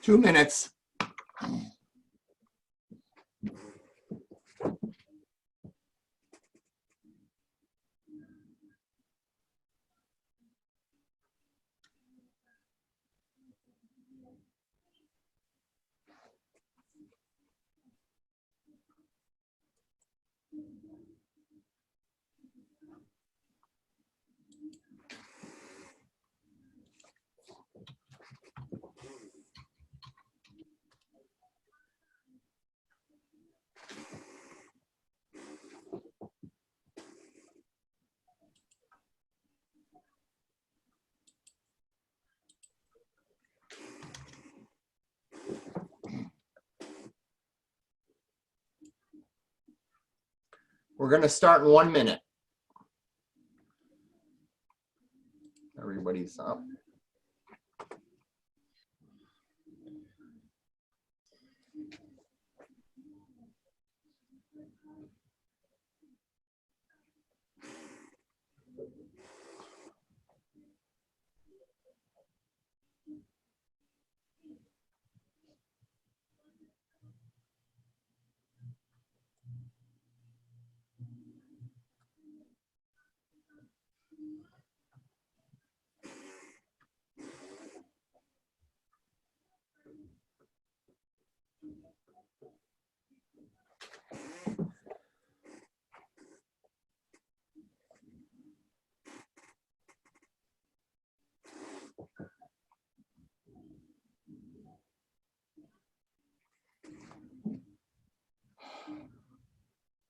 2 minutes. We're going to start in 1 minute. Everybody's up.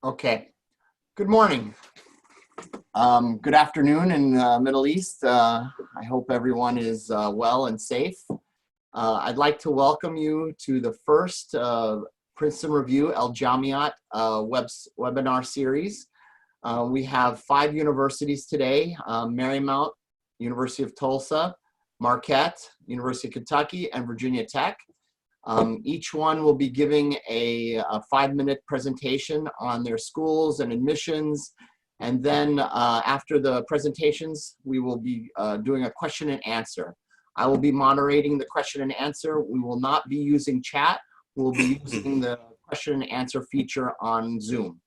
Okay, good morning. Good afternoon in the Middle East. I hope everyone is well and safe. I'd like to welcome you to the first Princeton Review El Jamiat webinar series. We have 5 universities today: Marymount, University of Tulsa, Marquette, University of Kentucky, and Virginia Tech. Each one will be giving a 5-minute presentation on their schools and admissions. And then after the presentations, we will be doing a question and answer. I will be moderating the question and answer. We will not be using chat. We'll be using the question and answer feature on Zoom.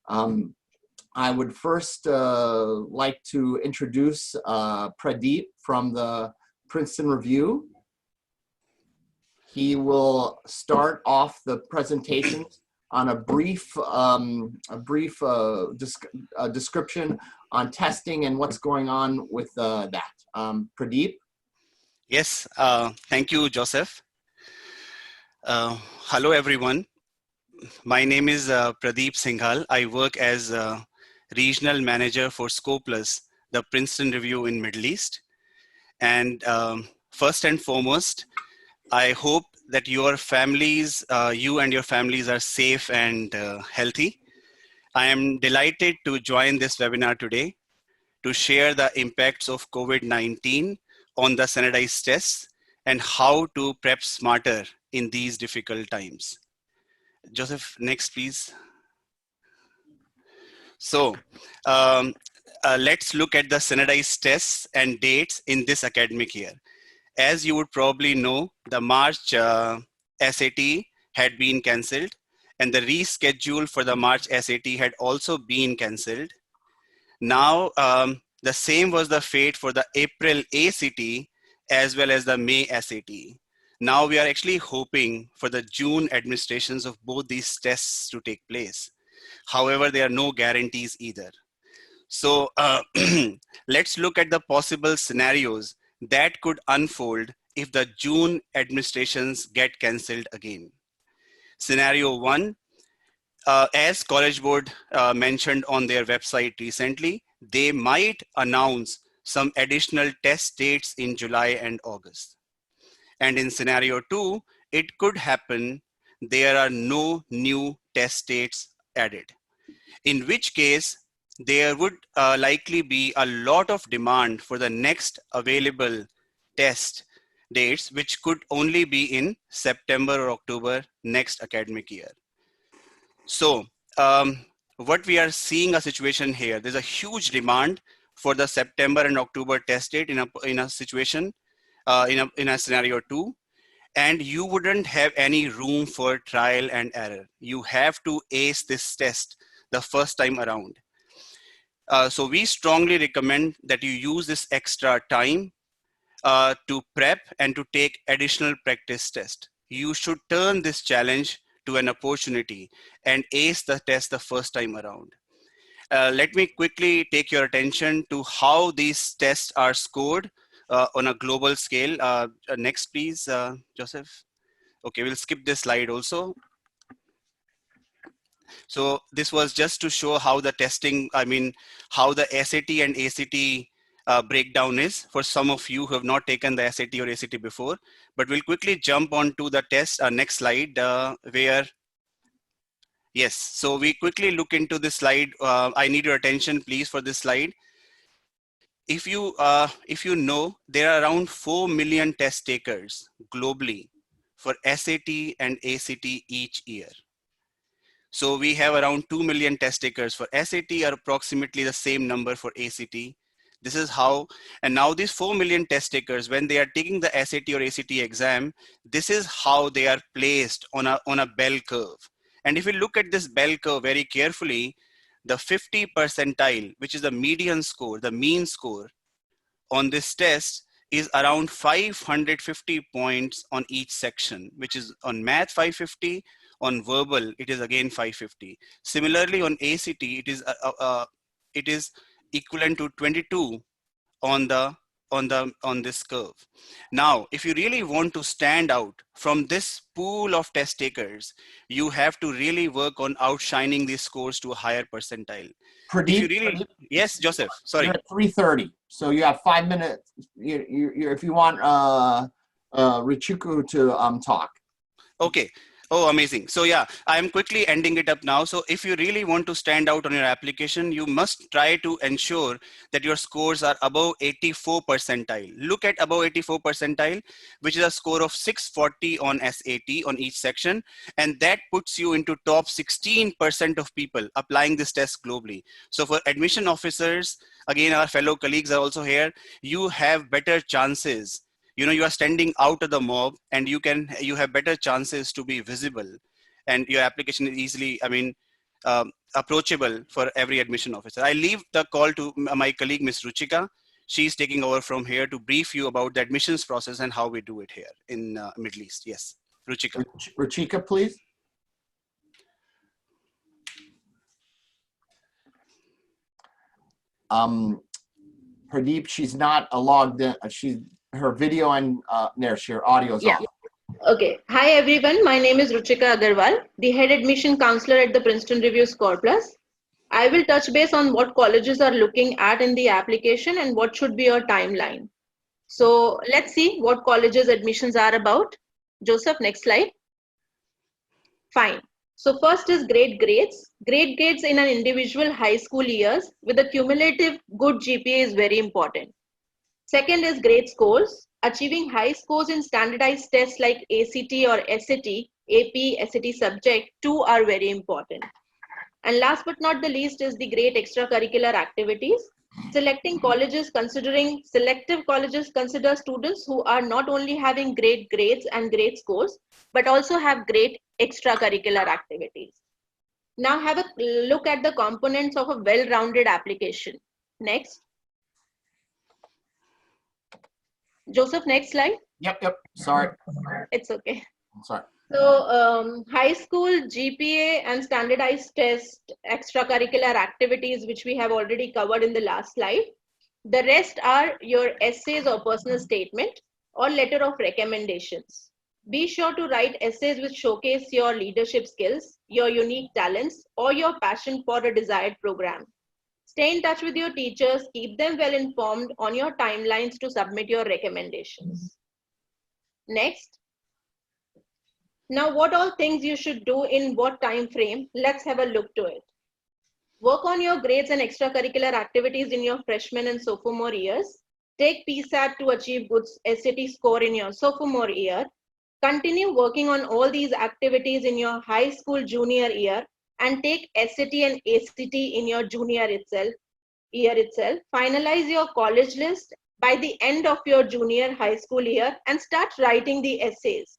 I would first like to introduce Pradeep from the Princeton Review. He will start off the presentation on a brief description on testing and what's going on with that. Pradeep? Yes, thank you, Joseph. Hello, everyone. My name is Pradeep Singhal. I work as Regional Manager for Scopeless, the Princeton Review in Middle East. And first and foremost, I hope that your families, you and your families are safe and healthy. I am delighted to join this webinar today to share the impacts of COVID-19 on the standardized tests and how to prep smarter in these difficult times. Joseph, next please. So let's look at the standardized tests and dates in this academic year. As you would probably know, the March SAT had been cancelled, and the reschedule for the March SAT had also been cancelled. Now, the same was the fate for the April ACT as well as the May SAT. Now we are actually hoping for the June administrations of both these tests to take place. However, there are no guarantees either. So let's look at the possible scenarios that could unfold if the June administrations get cancelled again. Scenario 1, as College Board mentioned on their website recently, they might announce some additional test dates in July and August. And in scenario 2, it could happen there are no new test dates added, in which case there would likely be a lot of demand for the next available test dates, which could only be in September or October next academic year. So what we are seeing a situation here, there's a huge demand for the September and October test date in a situation, in a scenario 2. and you wouldn't have any room for trial and error. You have to ace this test the first time around. So we strongly recommend that you use this extra time to prep and to take additional practice test. You should turn this challenge to an opportunity and ace the test the first time around. Let me quickly take your attention to how these tests are scored on a global scale. Next, please, Joseph. Okay, we'll skip this slide also. So this was just to show how the testing, how the SAT and ACT breakdown is for some of you who have not taken the SAT or ACT before. But we'll quickly jump on to the test, next slide, yes, so we quickly look into this slide. I need your attention, please, for this slide. If you know, there are around 4 million test takers globally for SAT and ACT each year. So we have around 2 million test takers for SAT, or approximately the same number for ACT. This is how, and now these 4 million test takers, when they are taking the SAT or ACT exam, this is how they are placed on a bell curve. And if you look at this bell curve very carefully, the 50 percentile, which is the median score, the mean score on this test, is around 550 points on each section, which is on math 550, on verbal it is again 550. Similarly on ACT it is equivalent to 22 on this curve. Now, if you really want to stand out from this pool of test takers, you have to really work on outshining these scores to a higher percentile. If you really, yes, Joseph, sorry. You're at 3:30, so you have 5 minutes. If you want Richuku to talk. Okay. Oh, amazing. So yeah, I'm quickly ending it up now. So if you really want to stand out on your application, you must try to ensure that your scores are above 84 percentile. Look at above 84 percentile, which is a score of 640 on SAT on each section. And that puts you into top 16% of people applying this test globally. So for admission officers, again, our fellow colleagues are also here, you have better chances. You are standing out of the mob, and you have better chances to be visible, and your application is easily, approachable for every admission officer. I leave the call to my colleague, Ms. Ruchika. She's taking over from here to brief you about the admissions process and how we do it here in Middle East. Yes, Ruchika. Ruchika, please. Pradeep, she's not logged in. Her video and her audio is off. Okay. Hi everyone. My name is Ruchika Agarwal, the head admission counselor at the Princeton Review Score Plus. I will touch base on what colleges are looking at in the application and what should be your timeline. So let's see what colleges admissions are about. Joseph, next slide. Fine. So first is grade grades. Grade grades in an individual high school years with a cumulative good GPA is very important. Second is grade scores. Achieving high scores in standardized tests like ACT or SAT, AP, SAT subject 2 are very important. And last but not the least is the great extracurricular activities. Selecting colleges, considering selective colleges consider students who are not only having great grades and great scores, but also have great extracurricular activities. Now have a look at the components of a well-rounded application. Next. Joseph, next slide. Yep. Sorry. It's okay. Sorry. So high school GPA and standardized test extracurricular activities, which we have already covered in the last slide. The rest are your essays or personal statement or letter of recommendations. Be sure to write essays which showcase your leadership skills, your unique talents, or your passion for a desired program. Stay in touch with your teachers, keep them well informed on your timelines to submit your recommendations. Next. Now, what all things you should do in what time frame? Let's have a look to it. Work on your grades and extracurricular activities in your freshman and sophomore years. Take PSAT to achieve good SAT score in your sophomore year. Continue working on all these activities in your high school junior year and take SAT and ACT in your junior year itself. Finalize your college list by the end of your junior high school year and start writing the essays.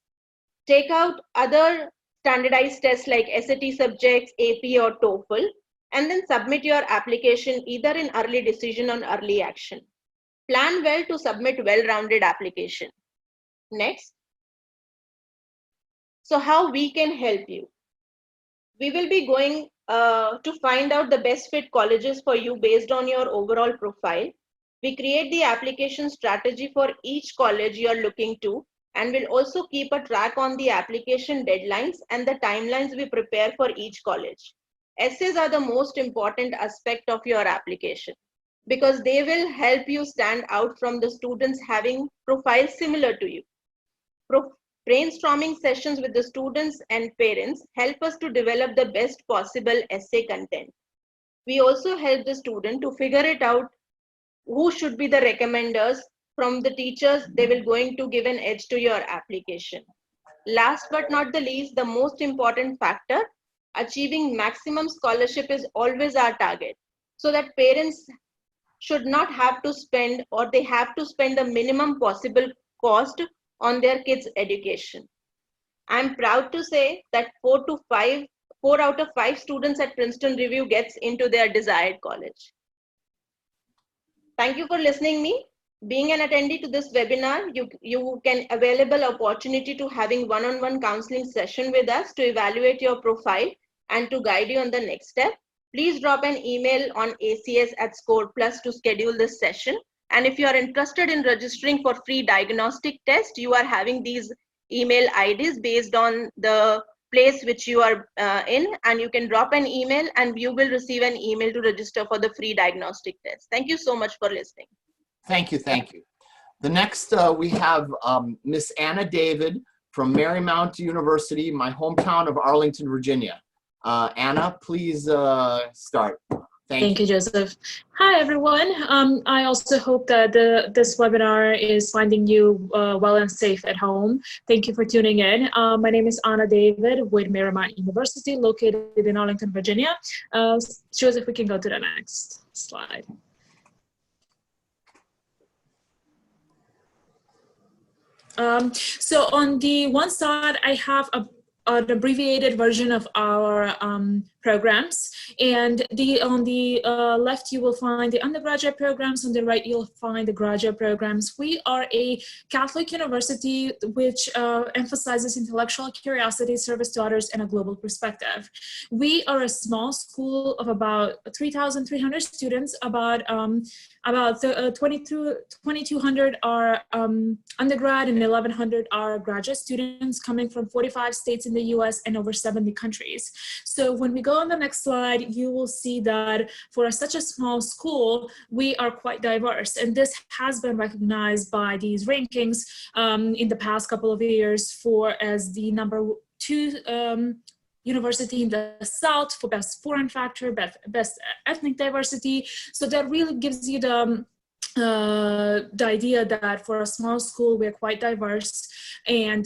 Take out other standardized tests like SAT subjects, AP or TOEFL, and then submit your application either in early decision or early action. Plan well to submit well-rounded application. Next. So how we can help you? We will be going to find out the best fit colleges for you based on your overall profile. We create the application strategy for each college you are looking to, and we'll also keep a track on the application deadlines and the timelines we prepare for each college. Essays are the most important aspect of your application because they will help you stand out from the students having profiles similar to you. Brainstorming sessions with the students and parents help us to develop the best possible essay content. We also help the student to figure it out who should be the recommenders from the teachers. They will going to give an edge to your application. Last but not the least, the most important factor, achieving maximum scholarship is always our target, so that parents should not have to spend, or they have to spend the minimum possible cost on their kids' education. I'm proud to say that 4 out of 5 students at Princeton Review gets into their desired college. Thank you for listening me. Being an attendee to this webinar, you can available opportunity to having one-on-one counseling session with us to evaluate your profile and to guide you on the next step. Please drop an email on acs@score plus to schedule this session. And if you are interested in registering for free diagnostic test, you are having these email IDs based on the place which you are in, and you can drop an email and you will receive an email to register for the free diagnostic test. Thank you so much for listening. Thank you, thank you. The next we have Miss Anna David from Marymount University, my hometown of Arlington, Virginia. Anna, please start. Thank you, Joseph. Hi, everyone. I also hope that this webinar is finding you well and safe at home. Thank you for tuning in. My name is Anna David with Marymount University, located in Arlington, Virginia. Joseph, we can go to the next slide. So on the one side, I have an abbreviated version of our programs, and on the left you will find the undergraduate programs, on the right you'll find the graduate programs. We are a Catholic university which emphasizes intellectual curiosity, service to others, and a global perspective. We are a small school of about 3,300 students. About 2,200 are undergrad and 1,100 are graduate students coming from 45 states in the US and over 70 countries. So when we go on the next slide, you will see that for such a small school, we are quite diverse. And this has been recognized by these rankings in the past couple of years as the #2 university in the South for best foreign factor, best ethnic diversity. So that really gives you the idea that for a small school, we're quite diverse. And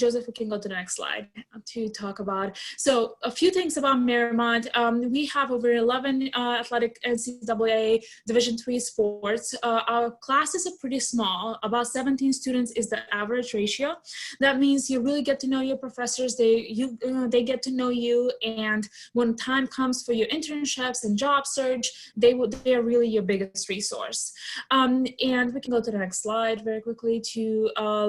Joseph, we can go to the next slide to talk about. So a few things about Marymount. We have over 11 athletic NCAA Division III sports. Our classes are pretty small. About 17 students is the average ratio. That means you really get to know your professors. They get to know you. And when time comes for your internships and job search, they are really your biggest resource. And we can go to the next slide very quickly to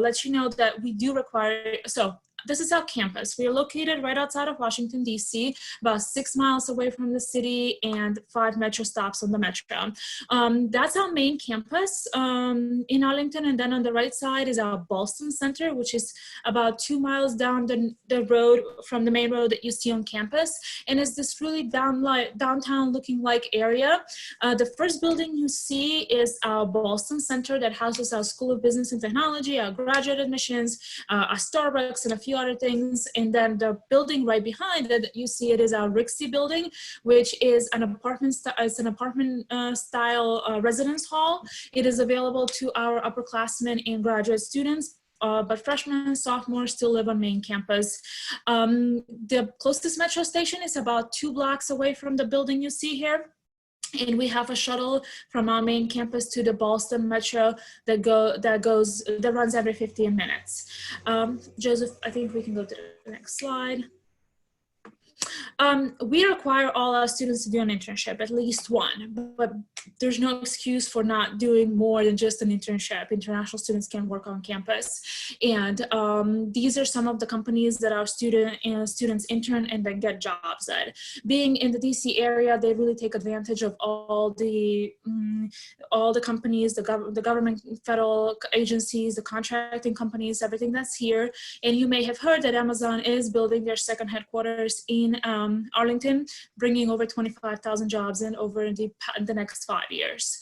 let you know that we do require, so this is our campus. We are located right outside of Washington, D.C., about 6 miles away from the city and 5 metro stops on the metro. That's our main campus in Arlington. And then on the right side is our Ballston Center, which is about 2 miles down the road from the main road that you see on campus. And it's this really downtown looking like area. The first building you see is our Ballston Center that houses our School of Business and Technology, our graduate admissions, our Starbucks, and a few other things. And then the building right behind it, you see it is our Rixey building, which is an apartment style residence hall. It is available to our upperclassmen and graduate students. But freshmen and sophomores still live on main campus. The closest metro station is about 2 blocks away from the building you see here. And we have a shuttle from our main campus to the Boston Metro that runs every 15 minutes. Joseph, I think we can go to the next slide. We require all our students to do an internship, at least one, but there's no excuse for not doing more than just an internship. International students can work on campus. And these are some of the companies that our students intern and then get jobs at. Being in the DC area, they really take advantage of all the companies, the government, federal agencies, the contracting companies, everything that's here. And you may have heard that Amazon is building their second headquarters in Arlington, bringing over 25,000 jobs in over the next 5 years.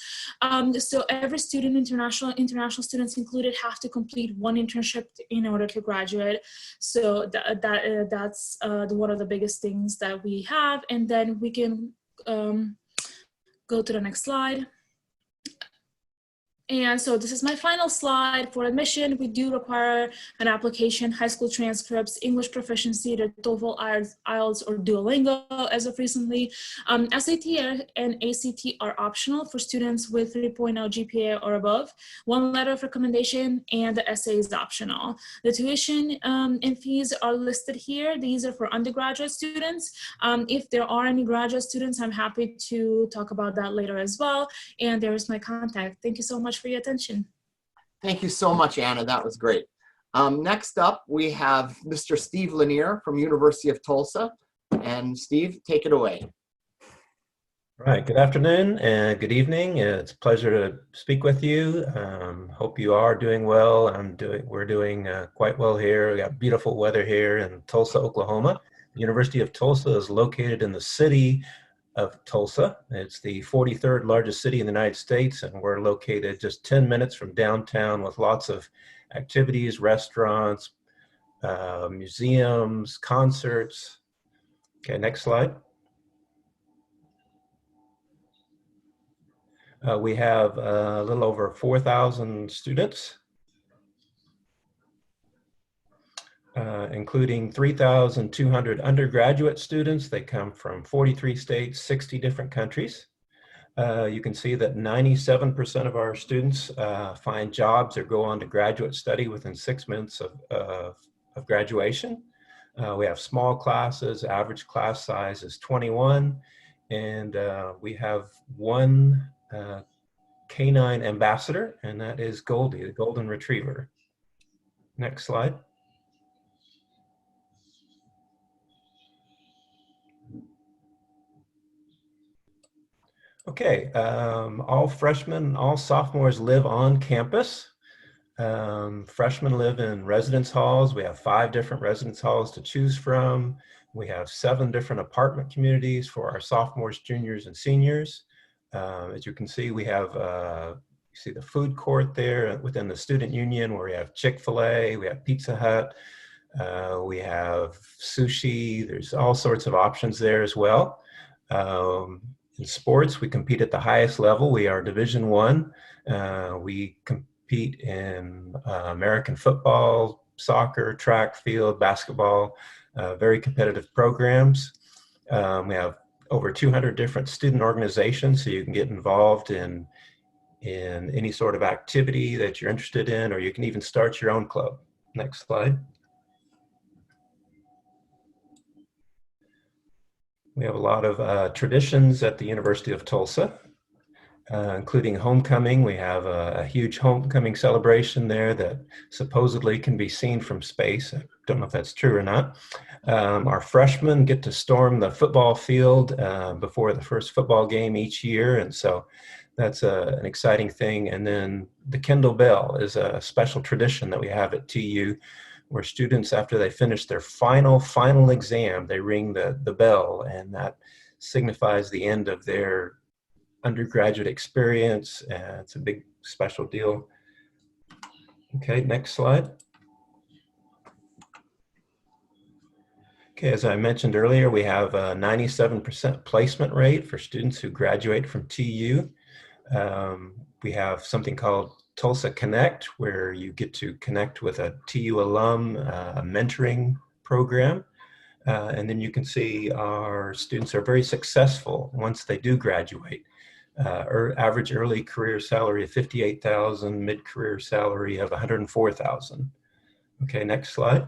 So every student, international students included, have to complete one internship in order to graduate. So that's one of the biggest things that we have. And then we can go to the next slide. And so this is my final slide. For admission, we do require an application, high school transcripts, English proficiency, the TOEFL, IELTS, or Duolingo as of recently. SAT and ACT are optional for students with 3.0 GPA or above. One letter of recommendation, and the essay is optional. The tuition and fees are listed here. These are for undergraduate students. If there are any graduate students, I'm happy to talk about that later as well. And there is my contact. Thank you so much for your attention. Thank you so much, Anna. That was great. Next up, we have Mr. Steve Lanier from University of Tulsa. And Steve, take it away. All right, good afternoon and good evening. It's a pleasure to speak with you. Hope you are doing well. We're doing quite well here. We got beautiful weather here in Tulsa, Oklahoma. The University of Tulsa is located in the city of Tulsa. It's the 43rd largest city in the United States, and we're located just 10 minutes from downtown with lots of activities, restaurants, museums, concerts. Okay, next slide. We have a little over 4,000 students, including 3,200 undergraduate students. They come from 43 states, 60 different countries. You can see that 97% of our students find jobs or go on to graduate study within 6 months of graduation. We have small classes. Average class size is 21, and we have one canine ambassador, and that is Goldie, the golden retriever. Next slide. Okay, all freshmen, all sophomores live on campus. Freshmen live in residence halls. We have 5 different residence halls to choose from. We have 7 different apartment communities for our sophomores, juniors, and seniors. As you can see, we have, you see the food court there within the student union, where we have Chick-fil-A, we have Pizza Hut, we have sushi. There's all sorts of options there as well. In sports, we compete at the highest level. We are Division I. We compete in American football, soccer, track, field, basketball, very competitive programs. We have over 200 different student organizations, so you can get involved in any sort of activity that you're interested in, or you can even start your own club. Next slide. We have a lot of traditions at the University of Tulsa, including homecoming. We have a huge homecoming celebration there that supposedly can be seen from space. I don't know if that's true or not. Our freshmen get to storm the football field before the first football game each year, and so that's an exciting thing. And then the Kendall Bell is a special tradition that we have at TU, where students, after they finish their final exam, they ring the bell, and that signifies the end of their undergraduate experience. It's a big special deal. Okay, next slide. Okay, as I mentioned earlier, we have a 97% placement rate for students who graduate from TU. We have something called Tulsa Connect, where you get to connect with a TU alum, a mentoring program. And then you can see our students are very successful once they do graduate. average early career salary of $58,000, mid-career salary of $104,000. Okay, next slide.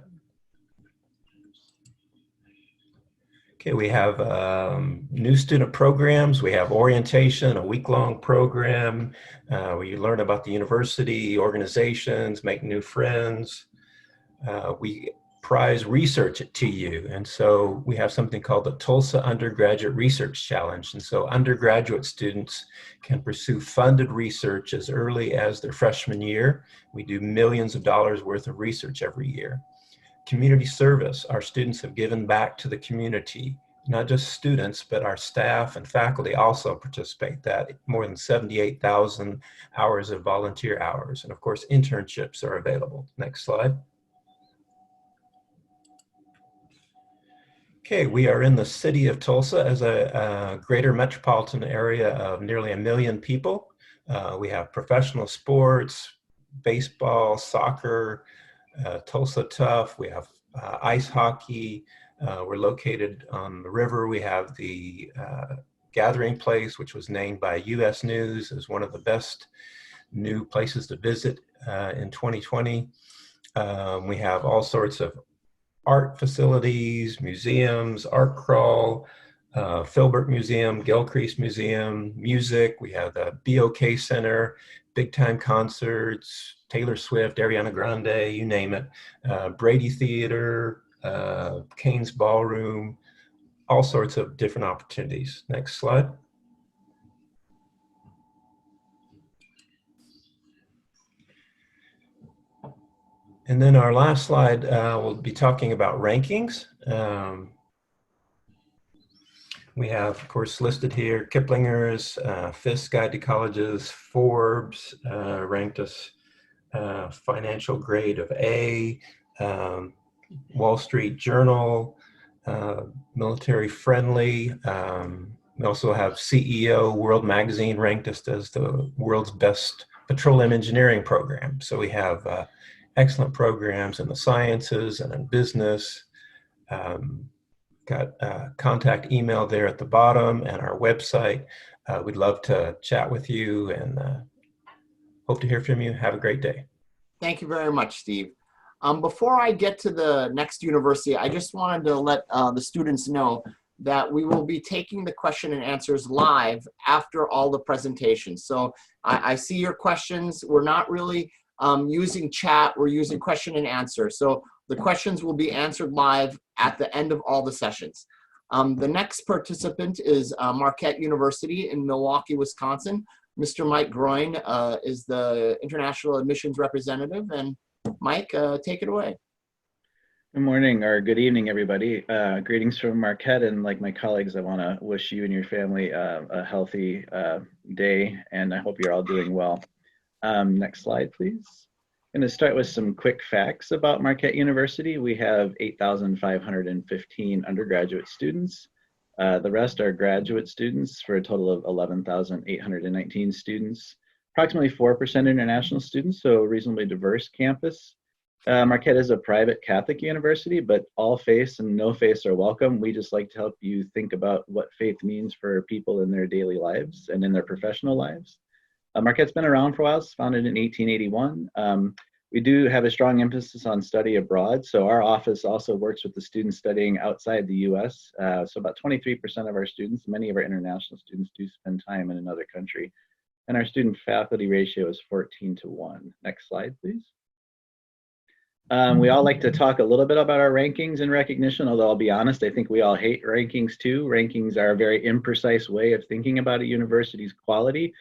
Okay, we have new student programs. We have orientation, a week-long program where you learn about the university, organizations, make new friends. We prize research at TU, and so we have something called the Tulsa Undergraduate Research Challenge. And so undergraduate students can pursue funded research as early as their freshman year. We do millions of dollars worth of research every year. Community service, our students have given back to the community. Not just students, but our staff and faculty also participate. That more than 78,000 hours of volunteer hours. And of course, internships are available. Next slide. Okay, we are in the city of Tulsa as a greater metropolitan area of nearly 1 million people. We have professional sports, baseball, soccer, Tulsa Tough. We have ice hockey. We're located on the river. We have the gathering place, which was named by U.S. News as one of the best new places to visit in 2020. We have all sorts of art facilities, museums, art crawl, Filbert Museum, Gilcrease Museum, music. We have the BOK Center, big time concerts, Taylor Swift, Ariana Grande, you name it, Brady Theater, Kane's Ballroom, all sorts of different opportunities. Next slide. And then our last slide, we'll be talking about rankings. We have, of course, listed here Kiplinger's, Fisk's Guide to Colleges, Forbes ranked us financial grade of A, Wall Street Journal, military friendly. We also have CEO World Magazine ranked us as the world's best petroleum engineering program. So we have excellent programs in the sciences and in business. Got contact email there at the bottom and our website. We'd love to chat with you and hope to hear from you. Have a great day. Thank you very much, Steve. Before I get to the next university, I just wanted to let the students know that we will be taking the question and answers live after all the presentations. So I see your questions. We're not really using chat, we're using question and answer. So the questions will be answered live at the end of all the sessions. The next participant is Marquette University in Milwaukee, Wisconsin. Mr. Mike Groin is the international admissions representative. And Mike, take it away. Good morning or good evening, everybody. Greetings from Marquette, and like my colleagues, I want to wish you and your family a healthy day, and I hope you're all doing well. Next slide, please. I'm going to start with some quick facts about Marquette University. We have 8,515 undergraduate students. The rest are graduate students for a total of 11,819 students. Approximately 4% international students, so a reasonably diverse campus. Marquette is a private Catholic university, but all faiths and no faiths are welcome. We just like to help you think about what faith means for people in their daily lives and in their professional lives. Marquette's been around for a while. It's founded in 1881. We do have a strong emphasis on study abroad. So our office also works with the students studying outside the US. So about 23% of our students, many of our international students, do spend time in another country. And our student faculty ratio is 14:1. Next slide, please. We all like to talk a little bit about our rankings and recognition, although I'll be honest, I think we all hate rankings too. Rankings are a very imprecise way of thinking about a university's quality,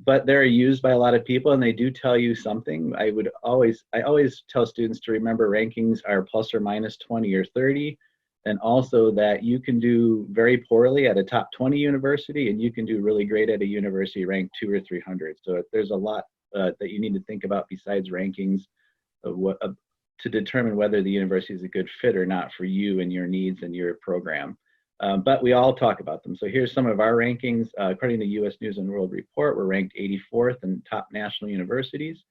but they're used by a lot of people and they do tell you something. I always tell students to remember rankings are plus or minus 20 or 30, and also that you can do very poorly at a top 20 university and you can do really great at a university ranked 200 or 300. So there's a lot that you need to think about besides rankings of to determine whether the university is a good fit or not for you and your needs and your program. But we all talk about them. So here's some of our rankings. According to US News and World Report, we're ranked 84th in top national universities.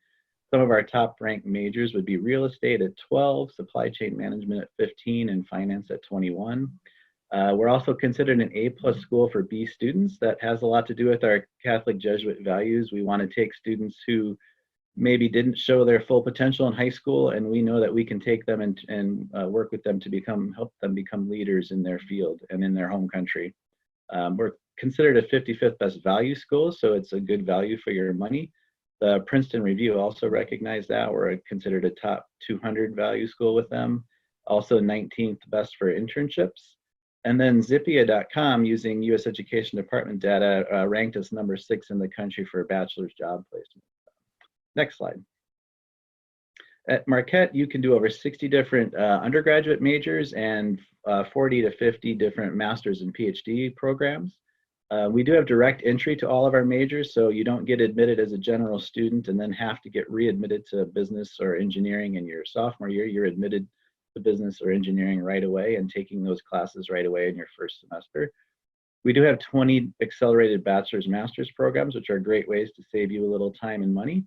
Some of our top ranked majors would be real estate at 12, supply chain management at 15, and finance at 21. We're also considered an A+ school for B students. That has a lot to do with our Catholic Jesuit values. We want to take students who maybe didn't show their full potential in high school, and we know that we can take them and work with them to help them become leaders in their field and in their home country. We're considered a 55th best value school, so it's a good value for your money. The Princeton Review also recognized that. We're considered a top 200 value school with them. Also 19th best for internships. And then Zippia.com, using US Education Department data, ranked us number 6 in the country for bachelor's job placement. Next slide. At Marquette, you can do over 60 different undergraduate majors and 40 to 50 different master's and PhD programs. We do have direct entry to all of our majors, so you don't get admitted as a general student and then have to get readmitted to business or engineering in your sophomore year. You're admitted to business or engineering right away and taking those classes right away in your first semester. We do have 20 accelerated bachelor's master's programs, which are great ways to save you a little time and money.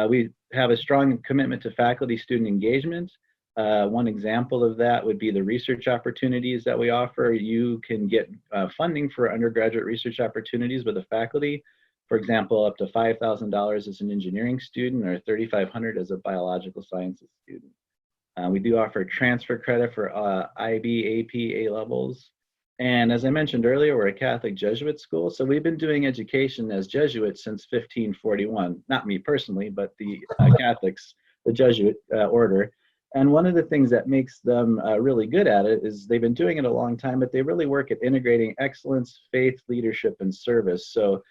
We have a strong commitment to faculty-student engagement. One example of that would be the research opportunities that we offer. You can get funding for undergraduate research opportunities with the faculty. For example, up to $5,000 as an engineering student or $3,500 as a biological sciences student. We do offer transfer credit for IB, AP, A-levels. And as I mentioned earlier, we're a Catholic Jesuit school, so we've been doing education as Jesuits since 1541. Not me personally, but the Catholics, the Jesuit order. And one of the things that makes them really good at it is they've been doing it a long time, but they really work at integrating excellence, faith, leadership, and service. So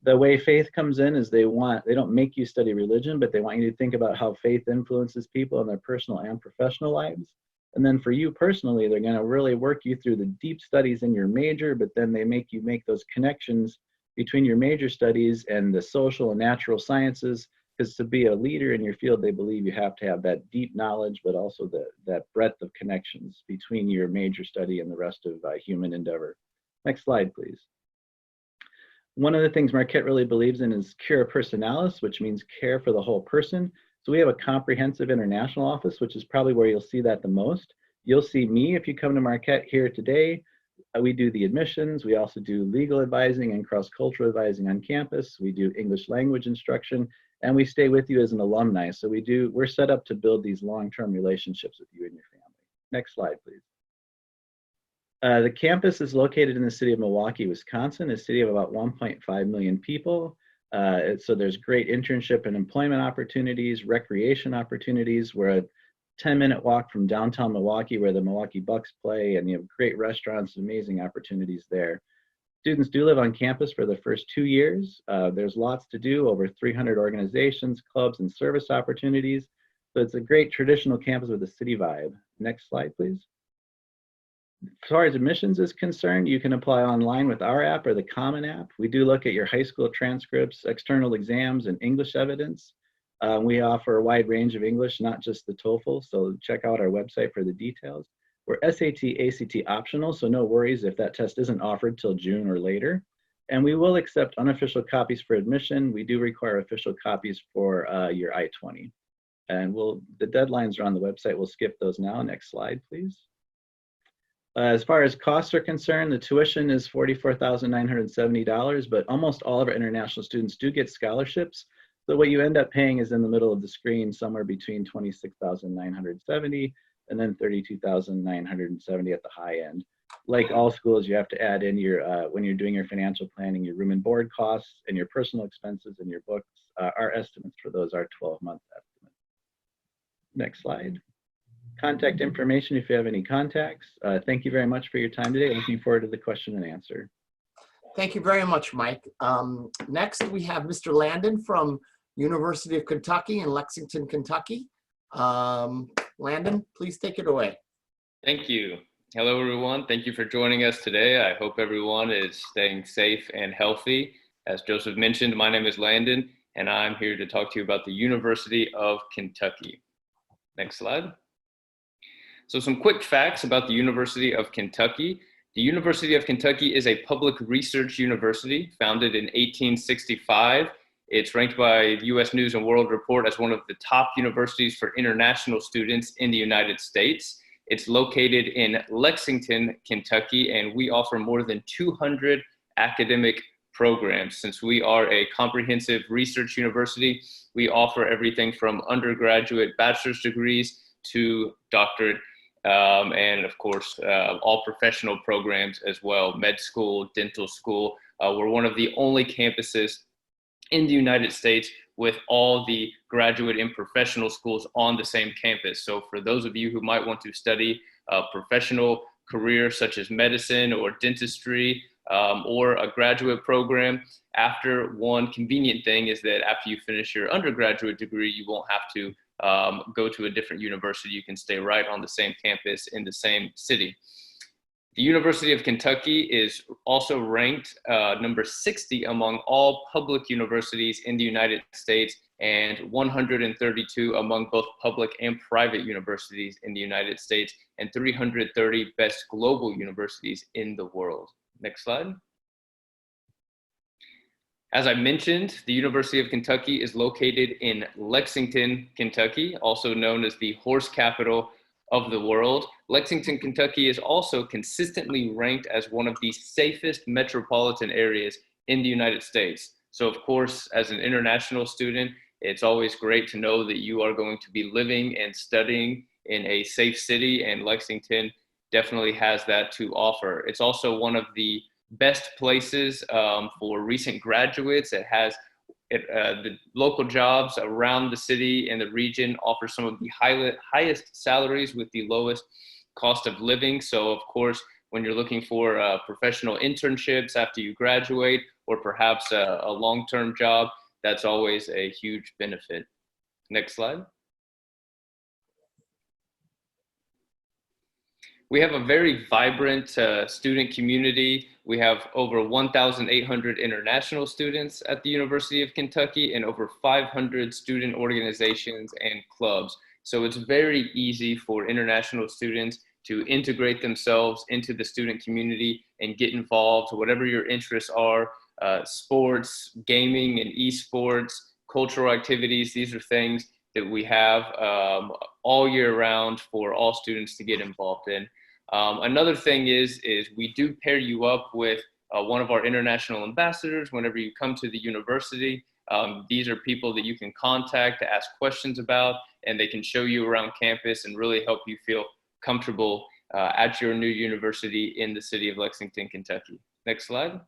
the way faith comes in is they don't make you study religion, but they want you to think about how faith influences people in their personal and professional lives. And then for you personally, they're going to really work you through the deep studies in your major, but then they make you make those connections between your major studies and the social and natural sciences, because to be a leader in your field, they believe you have to have that deep knowledge, but also that breadth of connections between your major study and the rest of human endeavor. Next slide, please. One of the things Marquette really believes in is cura personalis, which means care for the whole person. So we have a comprehensive international office, which is probably where you'll see that the most. You'll see me if you come to Marquette here today. We do the admissions. We also do legal advising and cross-cultural advising on campus. We do English language instruction, and we stay with you as an alumni. So we're set up to build these long-term relationships with you and your family. Next slide, please. The campus is located in the city of Milwaukee, Wisconsin, a city of about 1.5 million people. So there's great internship and employment opportunities, recreation opportunities. We're a 10-minute walk from downtown Milwaukee where the Milwaukee Bucks play, and you have great restaurants and amazing opportunities there. Students do live on campus for the first 2 years. There's lots to do, over 300 organizations, clubs, and service opportunities. So it's a great traditional campus with a city vibe. Next slide, please. As far as admissions is concerned, you can apply online with our app or the Common App. We do look at your high school transcripts, external exams, and English evidence. We offer a wide range of English, not just the TOEFL, so check out our website for the details. We're SAT, ACT optional, so no worries if that test isn't offered till June or later. And we will accept unofficial copies for admission. We do require official copies for your I-20. And the deadlines are on the website. We'll skip those now. Next slide, please. As far as costs are concerned, the tuition is $44,970, but almost all of our international students do get scholarships. So what you end up paying is in the middle of the screen, somewhere between $26,970 and then $32,970 at the high end. Like all schools, you have to add in your, when you're doing your financial planning, your room and board costs and your personal expenses and your books. Our estimates for those are 12-month estimates. Next slide. Contact information if you have any contacts. Thank you very much for your time today. Looking forward to the question and answer. Thank you very much, Mike. Next, we have Mr. Landon from University of Kentucky in Lexington, Kentucky. Landon, please take it away. Thank you. Hello, everyone. Thank you for joining us today. I hope everyone is staying safe and healthy. As Joseph mentioned, my name is Landon, and I'm here to talk to you about the University of Kentucky. Next slide. So some quick facts about the University of Kentucky. The University of Kentucky is a public research university founded in 1865. It's ranked by the U.S. News and World Report as one of the top universities for international students in the United States. It's located in Lexington, Kentucky, and we offer more than 200 academic programs. Since we are a comprehensive research university, we offer everything from undergraduate bachelor's degrees to doctorate, and of course, all professional programs as well, med school, dental school. We're one of the only campuses in the United States with all the graduate and professional schools on the same campus. So for those of you who might want to study a professional career such as medicine or dentistry, or a graduate program, after one convenient thing is that after you finish your undergraduate degree, you won't have to go to a different university. You can stay right on the same campus in the same city. The University of Kentucky is also ranked number 60 among all public universities in the United States and 132 among both public and private universities in the United States and 330 best global universities in the world. Next slide. As I mentioned, the University of Kentucky is located in Lexington, Kentucky, also known as the horse capital of the world. Lexington, Kentucky is also consistently ranked as one of the safest metropolitan areas in the United States. So of course, as an international student, it's always great to know that you are going to be living and studying in a safe city, and Lexington definitely has that to offer. It's also one of the best places for recent graduates. It has the local jobs around the city and the region offer some of the highest salaries with the lowest cost of living. So of course, when you're looking for professional internships after you graduate, or perhaps a long-term job, that's always a huge benefit. Next slide. We have a very vibrant student community. We have over 1,800 international students at the University of Kentucky and over 500 student organizations and clubs. So it's very easy for international students to integrate themselves into the student community and get involved, whatever your interests are, sports, gaming and esports, cultural activities. These are things that we have all year round for all students to get involved in. Another thing is we do pair you up with one of our international ambassadors whenever you come to the university. These are people that you can contact to ask questions about, and they can show you around campus and really help you feel comfortable at your new university in the city of Lexington, Kentucky. Next slide.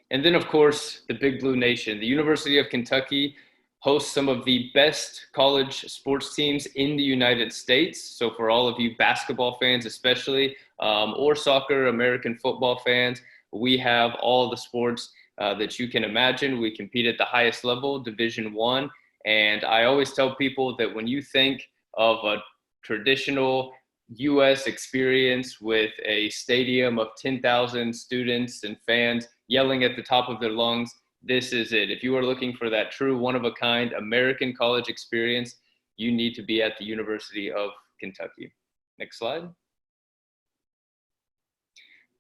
And then of course, the Big Blue Nation. The University of Kentucky hosts some of the best college sports teams in the United States. So for all of you basketball fans especially, or soccer, American football fans, we have all the sports that you can imagine. We compete at the highest level, Division I. And I always tell people that when you think of a traditional US experience with a stadium of 10,000 students and fans yelling at the top of their lungs, this is it. If you are looking for that true one-of-a-kind American college experience, you need to be at the University of Kentucky. Next slide.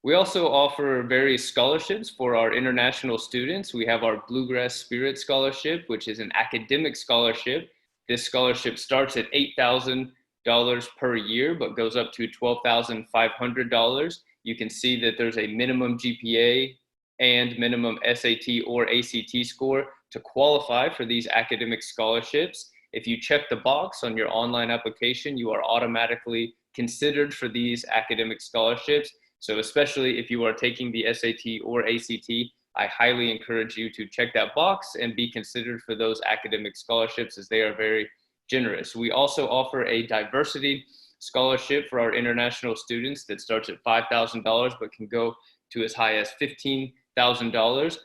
We also offer various scholarships for our international students. We have our Bluegrass Spirit Scholarship, which is an academic scholarship. This scholarship starts at $8,000 per year, but goes up to $12,500. You can see that there's a minimum GPA and minimum SAT or ACT score to qualify for these academic scholarships. If you check the box on your online application, you are automatically considered for these academic scholarships. So especially if you are taking the SAT or ACT, I highly encourage you to check that box and be considered for those academic scholarships, as they are very generous. We also offer a diversity scholarship for our international students that starts at $5,000 but can go to as high as $15,000.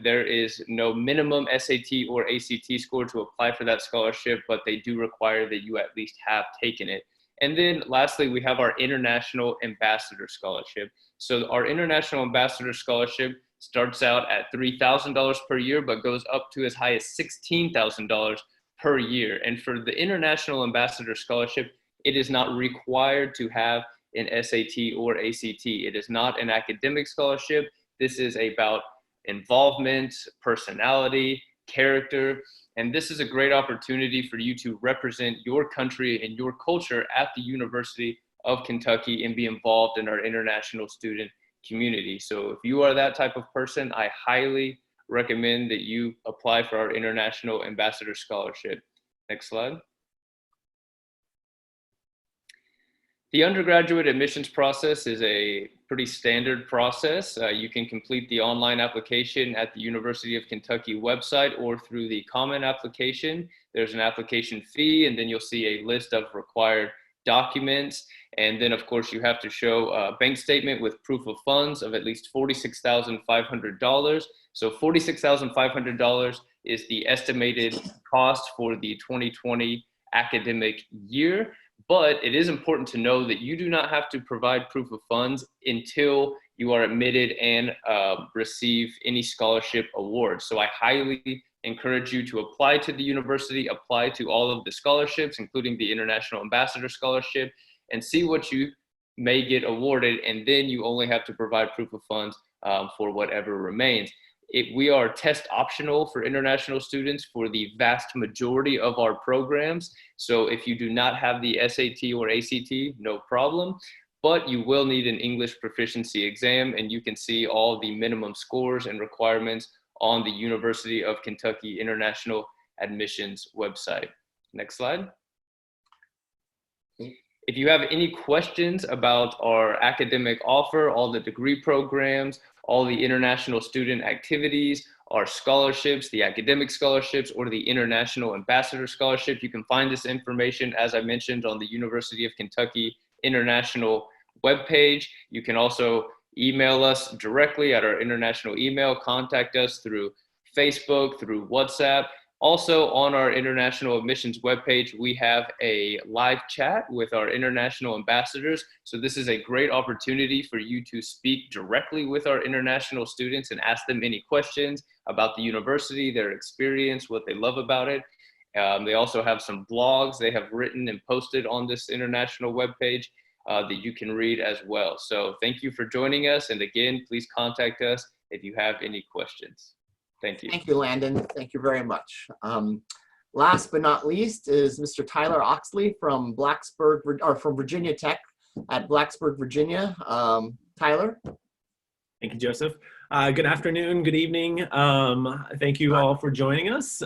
There is no minimum SAT or ACT score to apply for that scholarship, but they do require that you at least have taken it. And then lastly, we have our International Ambassador Scholarship. So our International Ambassador Scholarship starts out at $3,000 per year, but goes up to as high as $16,000 per year. And for the International Ambassador Scholarship, it is not required to have an SAT or ACT. It is not an academic scholarship. This is about involvement, personality, character. And this is a great opportunity for you to represent your country and your culture at the University of Kentucky and be involved in our international student community. So if you are that type of person, I highly recommend that you apply for our International Ambassador Scholarship. Next slide. The undergraduate admissions process is a pretty standard process. You can complete the online application at the University of Kentucky website or through the common application. There's an application fee, and then you'll see a list of required documents. And then of course you have to show a bank statement with proof of funds of at least $46,500. So $46,500 is the estimated cost for the 2020 academic year. But it is important to know that you do not have to provide proof of funds until you are admitted and receive any scholarship awards. So I highly encourage you to apply to the university, apply to all of the scholarships, including the International Ambassador Scholarship, and see what you may get awarded. And then you only have to provide proof of funds for whatever remains. We are test optional for international students for the vast majority of our programs. So if you do not have the SAT or ACT, no problem, but you will need an English proficiency exam, and you can see all the minimum scores and requirements on the University of Kentucky International Admissions website. Next slide. If you have any questions about our academic offer, all the degree programs, all the international student activities, our scholarships, the academic scholarships, or the International Ambassador Scholarship, you can find this information, as I mentioned, on the University of Kentucky International webpage. You can also email us directly at our international email, contact us through Facebook, through WhatsApp. Also on our international admissions webpage, we have a live chat with our international ambassadors. So this is a great opportunity for you to speak directly with our international students and ask them any questions about the university, their experience, what they love about it. They also have some blogs they have written and posted on this international webpage that you can read as well. So thank you for joining us. And again, please contact us if you have any questions. Thank you. Thank you, Landon. Thank you very much. Last but not least is Mr. Tyler Oxley from from Virginia Tech at Blacksburg, Virginia. Tyler. Thank you, Joseph. Good afternoon, good evening. Thank you all for joining us.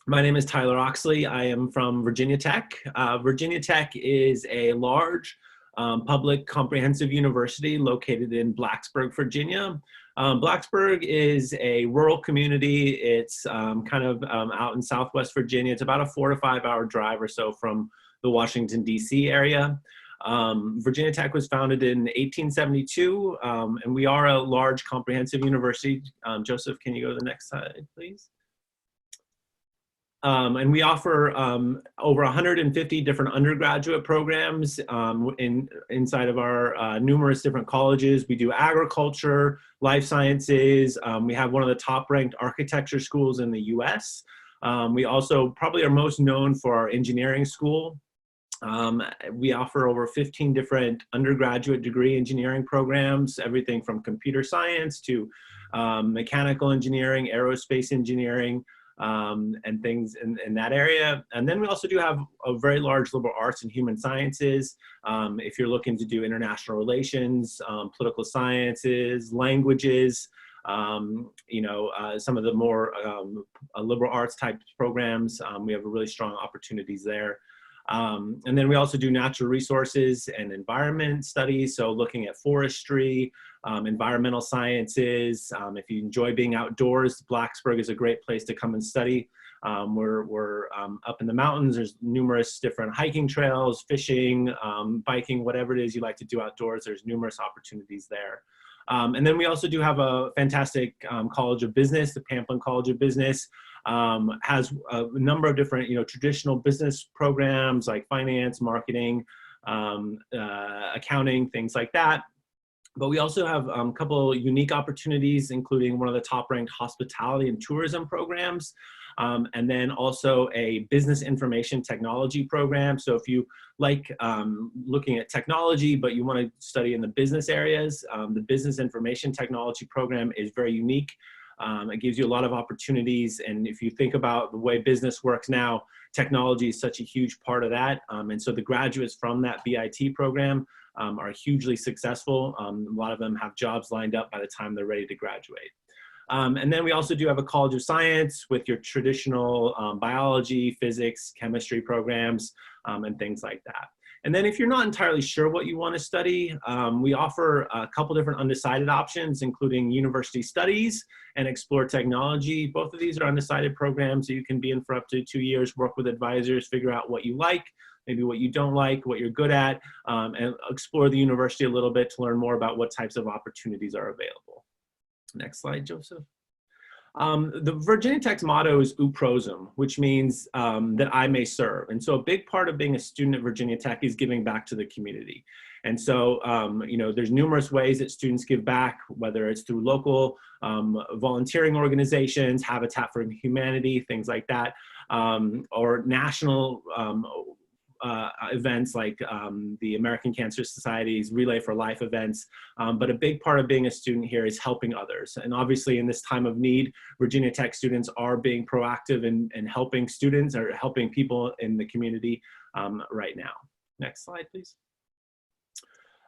My name is Tyler Oxley. I am from Virginia Tech. Virginia Tech is a large public comprehensive university located in Blacksburg, Virginia. Blacksburg is a rural community. It's kind of out in Southwest Virginia. It's about a 4 to 5 hour drive or so from the Washington, D.C. area. Virginia Tech was founded in 1872, and we are a large comprehensive university. Joseph, can you go to the next slide, please? And we offer over 150 different undergraduate programs inside of our numerous different colleges. We do agriculture, life sciences. We have one of the top ranked architecture schools in the US. We also probably are most known for our engineering school. We offer over 15 different undergraduate degree engineering programs, everything from computer science to mechanical engineering, aerospace engineering, and things in that area. And then we also do have a very large liberal arts and human sciences. If you're looking to do international relations, political sciences, languages, some of the more liberal arts type programs, we have really strong opportunities there. And then we also do natural resources and environment studies. So looking at forestry, environmental sciences. If you enjoy being outdoors, Blacksburg is a great place to come and study. We're up in the mountains. There's numerous different hiking trails, fishing, biking, whatever it is you like to do outdoors. There's numerous opportunities there. And then we also do have a fantastic College of Business, the Pamplin College of Business. Has a number of different, traditional business programs like finance, marketing, accounting, things like that. But we also have a couple unique opportunities, including one of the top-ranked hospitality and tourism programs, and then also a business information technology program. So if you like looking at technology, but you want to study in the business areas, the business information technology program is very unique. It gives you a lot of opportunities. And if you think about the way business works now, technology is such a huge part of that. And so the graduates from that BIT program are hugely successful. A lot of them have jobs lined up by the time they're ready to graduate. And then we also do have a College of Science with your traditional biology, physics, chemistry programs, and things like that. And then if you're not entirely sure what you want to study, we offer a couple different undecided options, including university studies and explore technology. Both of these are undecided programs that you can be in for up to 2 years, work with advisors, figure out what you like, maybe what you don't like, what you're good at, and explore the university a little bit to learn more about what types of opportunities are available. Next slide, Joseph. The Virginia Tech's motto is UPROSUM, which means that I may serve. And so a big part of being a student at Virginia Tech is giving back to the community. And so, you know, there's numerous ways that students give back, whether it's through local volunteering organizations, Habitat for Humanity, things like that, or national events like the American Cancer Society's Relay for Life events. But a big part of being a student here is helping others. And obviously in this time of need, Virginia Tech students are being proactive in helping students or helping people in the community right now. Next slide, please.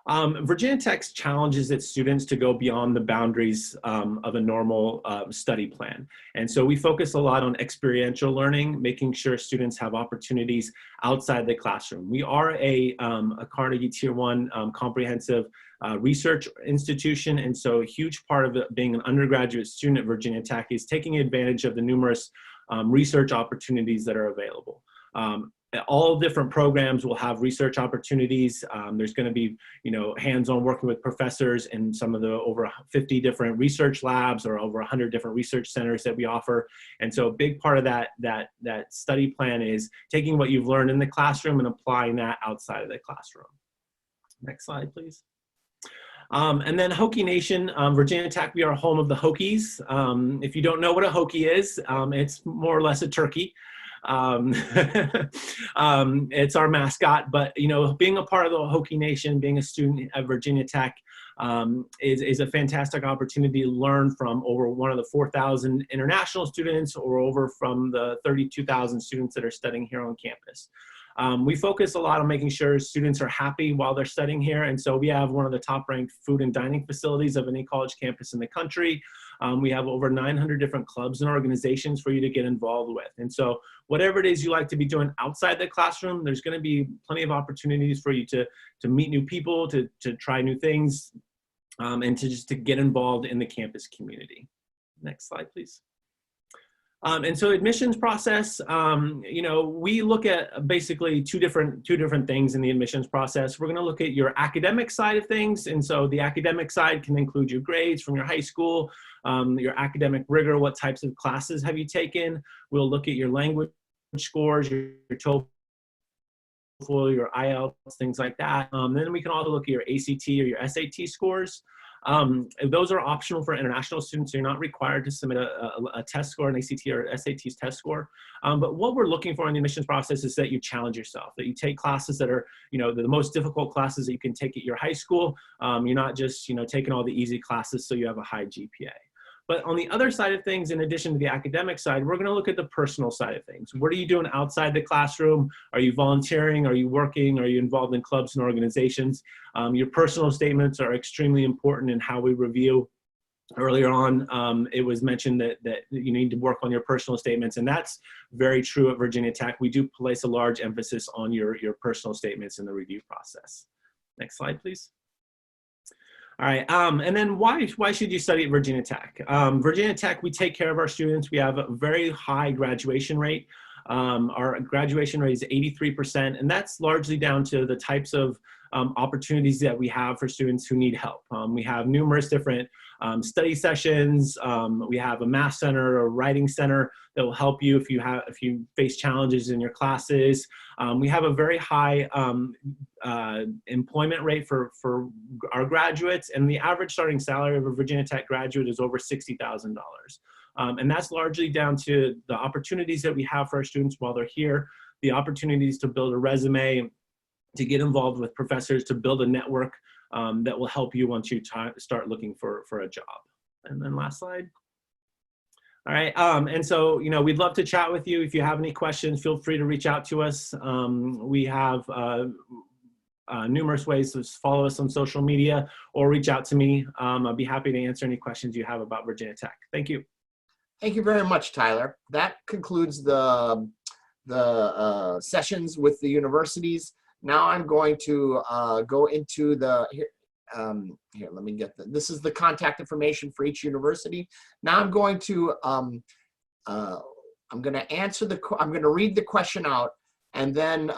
Virginia Tech challenges its students to go beyond the boundaries of a normal study plan. And so we focus a lot on experiential learning, making sure students have opportunities outside the classroom. We are a Carnegie Tier 1 comprehensive research institution. And so a huge part of it being an undergraduate student at Virginia Tech is taking advantage of the numerous research opportunities that are available. All different programs will have research opportunities. There's going to be, you know, hands-on working with professors in some of the over 50 different research labs or over 100 different research centers that we offer. And so a big part of that study plan is taking what you've learned in the classroom and applying that outside of the classroom. Next slide, please. And then Hokie Nation, Virginia Tech, we are home of the Hokies. If you don't know what a Hokie is, it's more or less a turkey. It's our mascot, but you know, being a part of the Hokie Nation, being a student at Virginia Tech is a fantastic opportunity to learn from over one of the 4,000 international students or over from the 32,000 students that are studying here on campus. We focus a lot on making sure students are happy while they're studying here. And so we have one of the top ranked food and dining facilities of any college campus in the country. We have over 900 different clubs and organizations for you to get involved with. And so whatever it is you like to be doing outside the classroom, there's going to be plenty of opportunities for you to meet new people, to try new things, and to get involved in the campus community. Next slide, please. And so admissions process, you know, we look at basically two different things in the admissions process. We're going to look at your academic side of things. And so the academic side can include your grades from your high school, your academic rigor, what types of classes have you taken. We'll look at your language scores, your TOEFL, your IELTS, things like that. Then we can also look at your ACT or your SAT scores. Those are optional for international students. So you're not required to submit a test score, an ACT or SAT's test score. But what we're looking for in the admissions process is that you challenge yourself, that you take classes that are, you know, the most difficult classes that you can take at your high school. You're not just, you know, taking all the easy classes so you have a high GPA. But on the other side of things, in addition to the academic side, we're going to look at the personal side of things. What are you doing outside the classroom? Are you volunteering? Are you working? Are you involved in clubs and organizations? Your personal statements are extremely important in how we review. Earlier on, it was mentioned that you need to work on your personal statements, and that's very true at Virginia Tech. We do place a large emphasis on your personal statements in the review process. Next slide, please. All right, and then why should you study at Virginia Tech? Virginia Tech, we take care of our students. We have a very high graduation rate. Our graduation rate is 83%, and that's largely down to the types of opportunities that we have for students who need help. We have numerous different study sessions. We have a math center or writing center that will help you if you face challenges in your classes. We have a very high employment rate for our graduates, and the average starting salary of a Virginia Tech graduate is over $60,000. And that's largely down to the opportunities that we have for our students while they're here, the opportunities to build a resume, to get involved with professors, to build a network that will help you once you start looking for a job. And then last slide. All right. And so, we'd love to chat with you. If you have any questions, feel free to reach out to us. We have numerous ways to follow us on social media or reach out to me. I'll be happy to answer any questions you have about Virginia Tech. Thank you. Thank you very much, Tyler. That concludes the sessions with the universities. Now I'm going to go into the, here, let me get this is the contact information for each university. Now I'm going to, I'm going to read the question out and then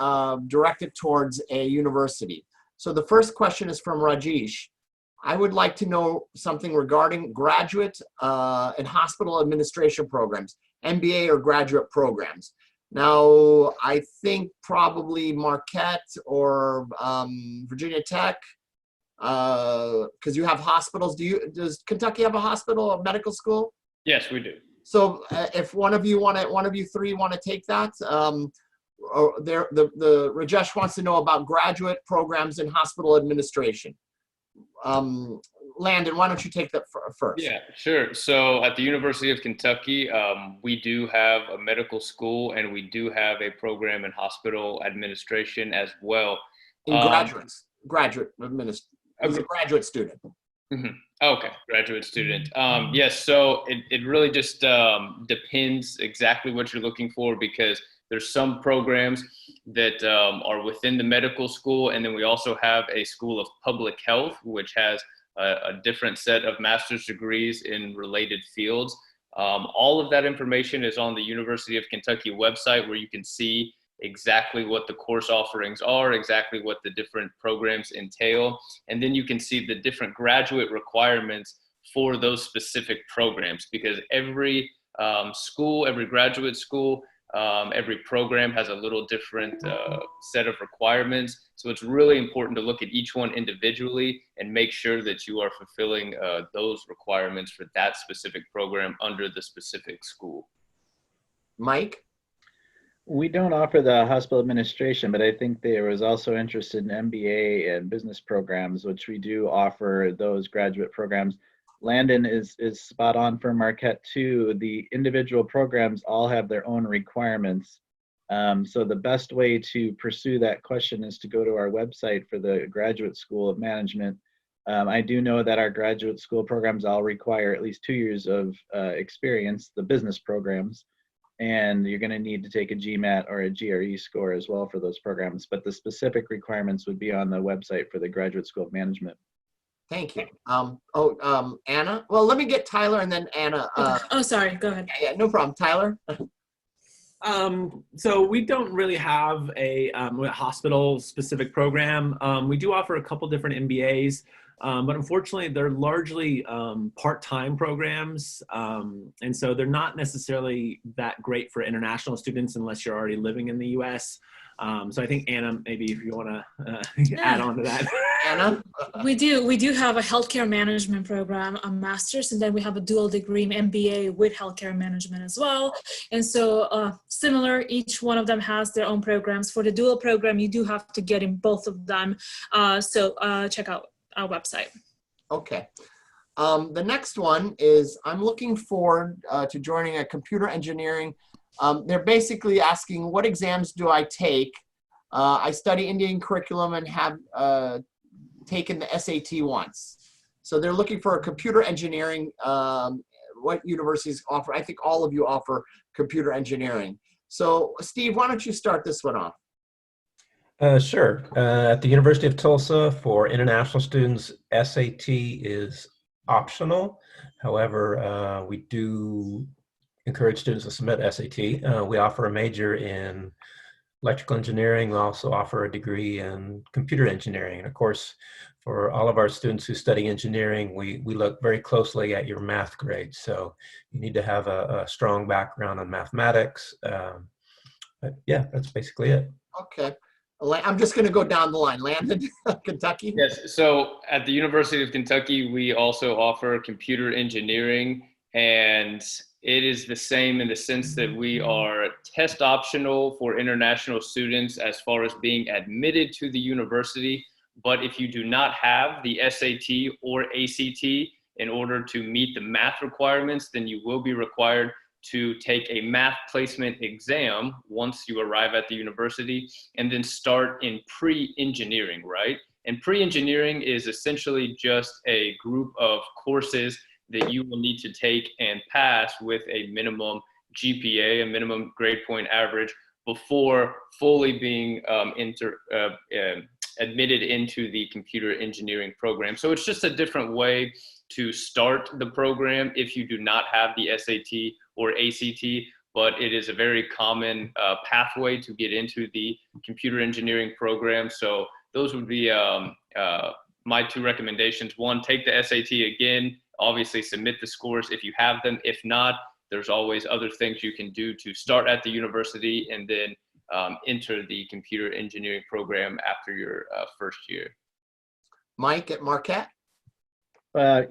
direct it towards a university. So the first question is from Rajesh. I would like to know something regarding graduate and hospital administration programs, MBA or graduate programs. Now, I think probably Marquette or Virginia Tech, because you have hospitals. Does Kentucky have a hospital, a medical school? Yes, we do. So if one of you three want to take that, Rajesh wants to know about graduate programs in hospital administration. Landon, why don't you take that first? Yeah, sure. So at the University of Kentucky, we do have a medical school and we do have a program in hospital administration as well. In graduate administration. He's a graduate student. Mm-hmm. Okay, graduate student. Yes, so it really just depends exactly what you're looking for, because there's some programs that are within the medical school, and then we also have a school of public health, which has a different set of master's degrees in related fields. All of that information is on the University of Kentucky website, where you can see exactly what the course offerings are, exactly what the different programs entail, and then you can see the different graduate requirements for those specific programs, because every school, every graduate school, every program has a little different set of requirements. So it's really important to look at each one individually and make sure that you are fulfilling those requirements for that specific program under the specific school. Mike? We don't offer the hospital administration, but I think there was also interested in MBA and business programs, which we do offer those graduate programs. Landon is spot on for Marquette too. The individual programs all have their own requirements. So the best way to pursue that question is to go to our website for the Graduate School of Management. I do know that our graduate school programs all require at least 2 years of experience, the business programs, and you're going to need to take a GMAT or a GRE score as well for those programs. But the specific requirements would be on the website for the Graduate School of Management. Thank you. Anna? Well, let me get Tyler and then Anna. Oh, sorry. Go ahead. Yeah, no problem. Tyler? So we don't really have a hospital specific program. We do offer a couple different MBAs, but unfortunately they're largely part-time programs. And so they're not necessarily that great for international students unless you're already living in the US. So I think Anna, maybe if you want to add on to that. Anna? We do have a healthcare management program, a master's, and then we have a dual degree MBA with healthcare management as well. And so similar, each one of them has their own programs. For the dual program, you do have to get in both of them. So check out our website. Okay. The next one is, I'm looking forward to joining a computer engineering. They're basically asking, what exams do I take? I study Indian curriculum and have taken the SAT once. So they're looking for a computer engineering. What universities offer? I think all of you offer computer engineering. So Steve, why don't you start this one off? Sure. At the University of Tulsa, for international students, SAT is optional. However, we do encourage students to submit SAT. We offer a major in electrical engineering. We also offer a degree in computer engineering. And of course, for all of our students who study engineering, we look very closely at your math grades. So you need to have a strong background on mathematics. But yeah, that's basically it. Okay. I'm just going to go down the line. Landon, Kentucky? Yes, so at the University of Kentucky, we also offer computer engineering, and it is the same in the sense that we are test optional for international students as far as being admitted to the university. But if you do not have the SAT or ACT, in order to meet the math requirements, then you will be required to take a math placement exam once you arrive at the university, and then start in pre-engineering, right? And pre-engineering is essentially just a group of courses that you will need to take and pass with a minimum GPA, a minimum grade point average, before fully being admitted into the computer engineering program. So it's just a different way to start the program if you do not have the SAT or ACT, but it is a very common pathway to get into the computer engineering program. So those would be my two recommendations. One, take the SAT again, obviously submit the scores if you have them. If not, there's always other things you can do to start at the university and then enter the computer engineering program after your first year. Mike at Marquette?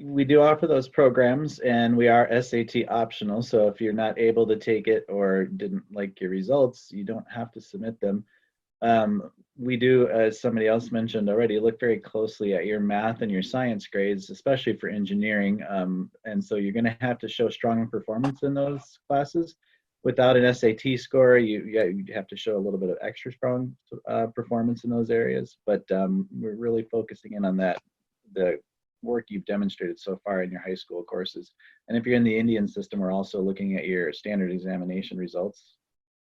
We do offer those programs, and we are SAT optional. So if you're not able to take it or didn't like your results, you don't have to submit them. We do, as somebody else mentioned already, look very closely at your math and your science grades, especially for engineering. And so you're going to have to show strong performance in those classes. Without an SAT score, you'd have to show a little bit of extra strong performance in those areas. But we're really focusing in on that, the work you've demonstrated so far in your high school courses. And if you're in the Indian system, we're also looking at your standard examination results.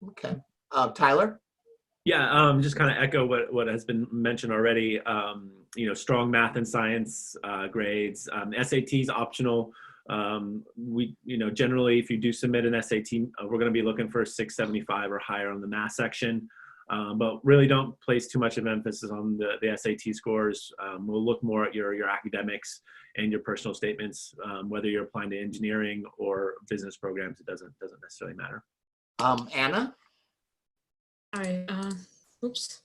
Okay. Tyler? Yeah, just kind of echo what has been mentioned already. Strong math and science grades. SATs optional. Generally, if you do submit an SAT, we're going to be looking for a 675 or higher on the math section. But really don't place too much of emphasis on the SAT scores. We'll look more at your academics and your personal statements, whether you're applying to engineering or business programs. It doesn't necessarily matter. Anna? Hi. Oops.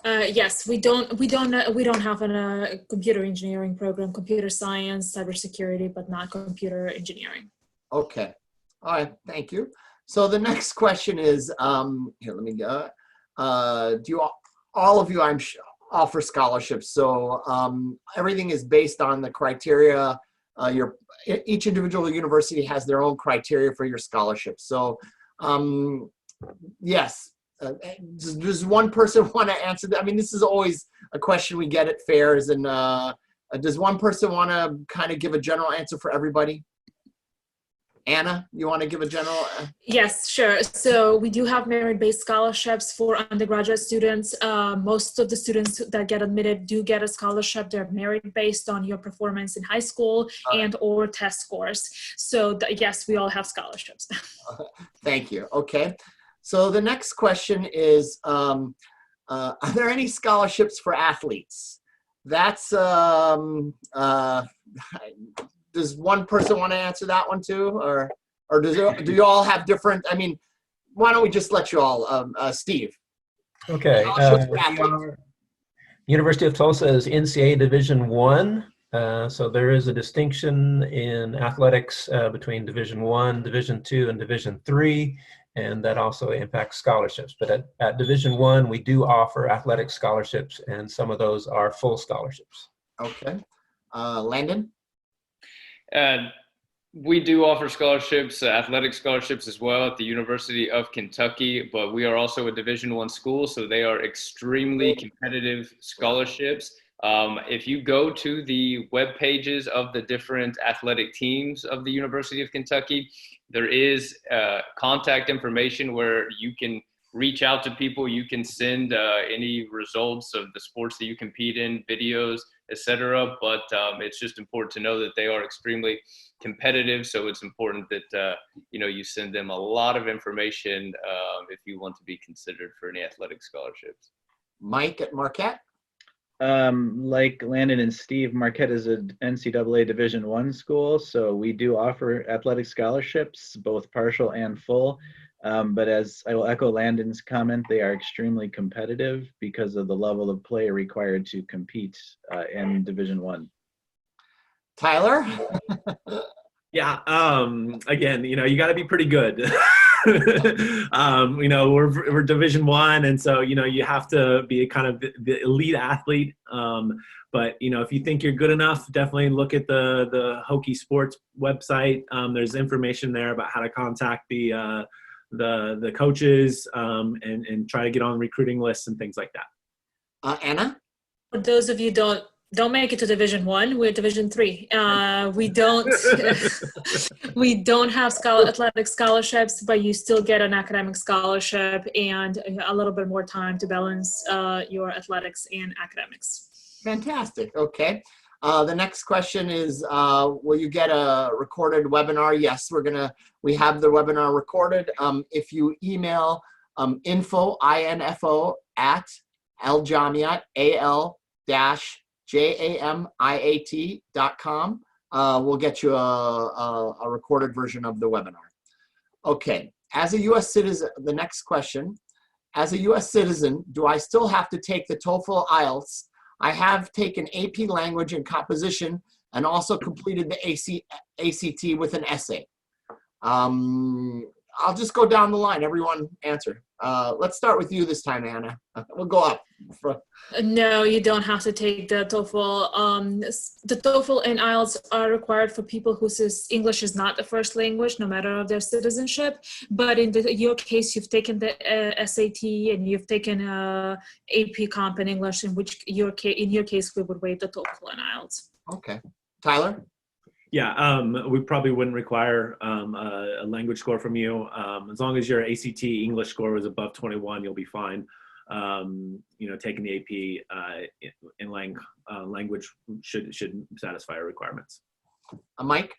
Yes, we don't have a computer engineering program, computer science, cybersecurity, but not computer engineering. Okay. All right. Thank you. So the next question is, here, let me go. Do you all of you, I'm sure, offer scholarships? So everything is based on the criteria. Each individual university has their own criteria for your scholarship. So yes. Does one person want to answer that? I mean, this is always a question we get at fairs. And does one person want to kind of give a general answer for everybody? Anna, you want to give a general? Yes, sure. So we do have merit-based scholarships for undergraduate students. Most of the students that get admitted do get a scholarship. They're merit-based on your performance in high school and or test scores. So yes, we all have scholarships. Thank you. Okay. So the next question is, are there any scholarships for athletes? That's, does one person want to answer that one too? Or do you all have different, I mean, why don't we just let you all, Steve? Okay. University of Tulsa is NCAA Division I. So there is a distinction in athletics between Division I, Division II, and Division III. And that also impacts scholarships. But at Division I, we do offer athletic scholarships, and some of those are full scholarships. Okay. Landon? We do offer scholarships, athletic scholarships as well at the University of Kentucky, but we are also a Division I school, so they are extremely competitive scholarships. If you go to the web pages of the different athletic teams of the University of Kentucky, there is contact information where you can reach out to people. You can send any results of the sports that you compete in, videos, etc. But it's just important to know that they are extremely competitive. So it's important that you send them a lot of information if you want to be considered for any athletic scholarships. Mike at Marquette? Like Landon and Steve, Marquette is an NCAA Division I school, so we do offer athletic scholarships, both partial and full. But as I will echo Landon's comment, they are extremely competitive because of the level of play required to compete in Division I. Tyler? Yeah. Again, you got to be pretty good. We're Division I, and so you have to be kind of the elite athlete. But if you think you're good enough, definitely look at the Hokie Sports website. There's information there about how to contact the coaches and try to get on recruiting lists and things like that. Anna? For those of you don't make it to Division I, we're Division III. We don't have athletic scholarships, but you still get an academic scholarship and a little bit more time to balance your athletics and academics. Fantastic. Okay. The next question is, will you get a recorded webinar? Yes, we have the webinar recorded. If you email info at aljamiat, al-jamiat.com, we'll get you a recorded version of the webinar. Okay. As a U.S. citizen, the next question, as a U.S. citizen, do I still have to take the TOEFL IELTS? I have taken AP Language and Composition and also completed the ACT with an essay. I'll just go down the line. Everyone answer. Let's start with you this time, Anna. We'll go up. No, you don't have to take the TOEFL. The TOEFL and IELTS are required for people whose English is not the first language, no matter of their citizenship. But in your case, you've taken the SAT and you've taken AP Comp in English, in your case, we would waive the TOEFL and IELTS. Okay. Tyler? Yeah, we probably wouldn't require a language score from you. As long as your ACT English score was above 21, you'll be fine. Taking the AP in language should satisfy our requirements. Mike?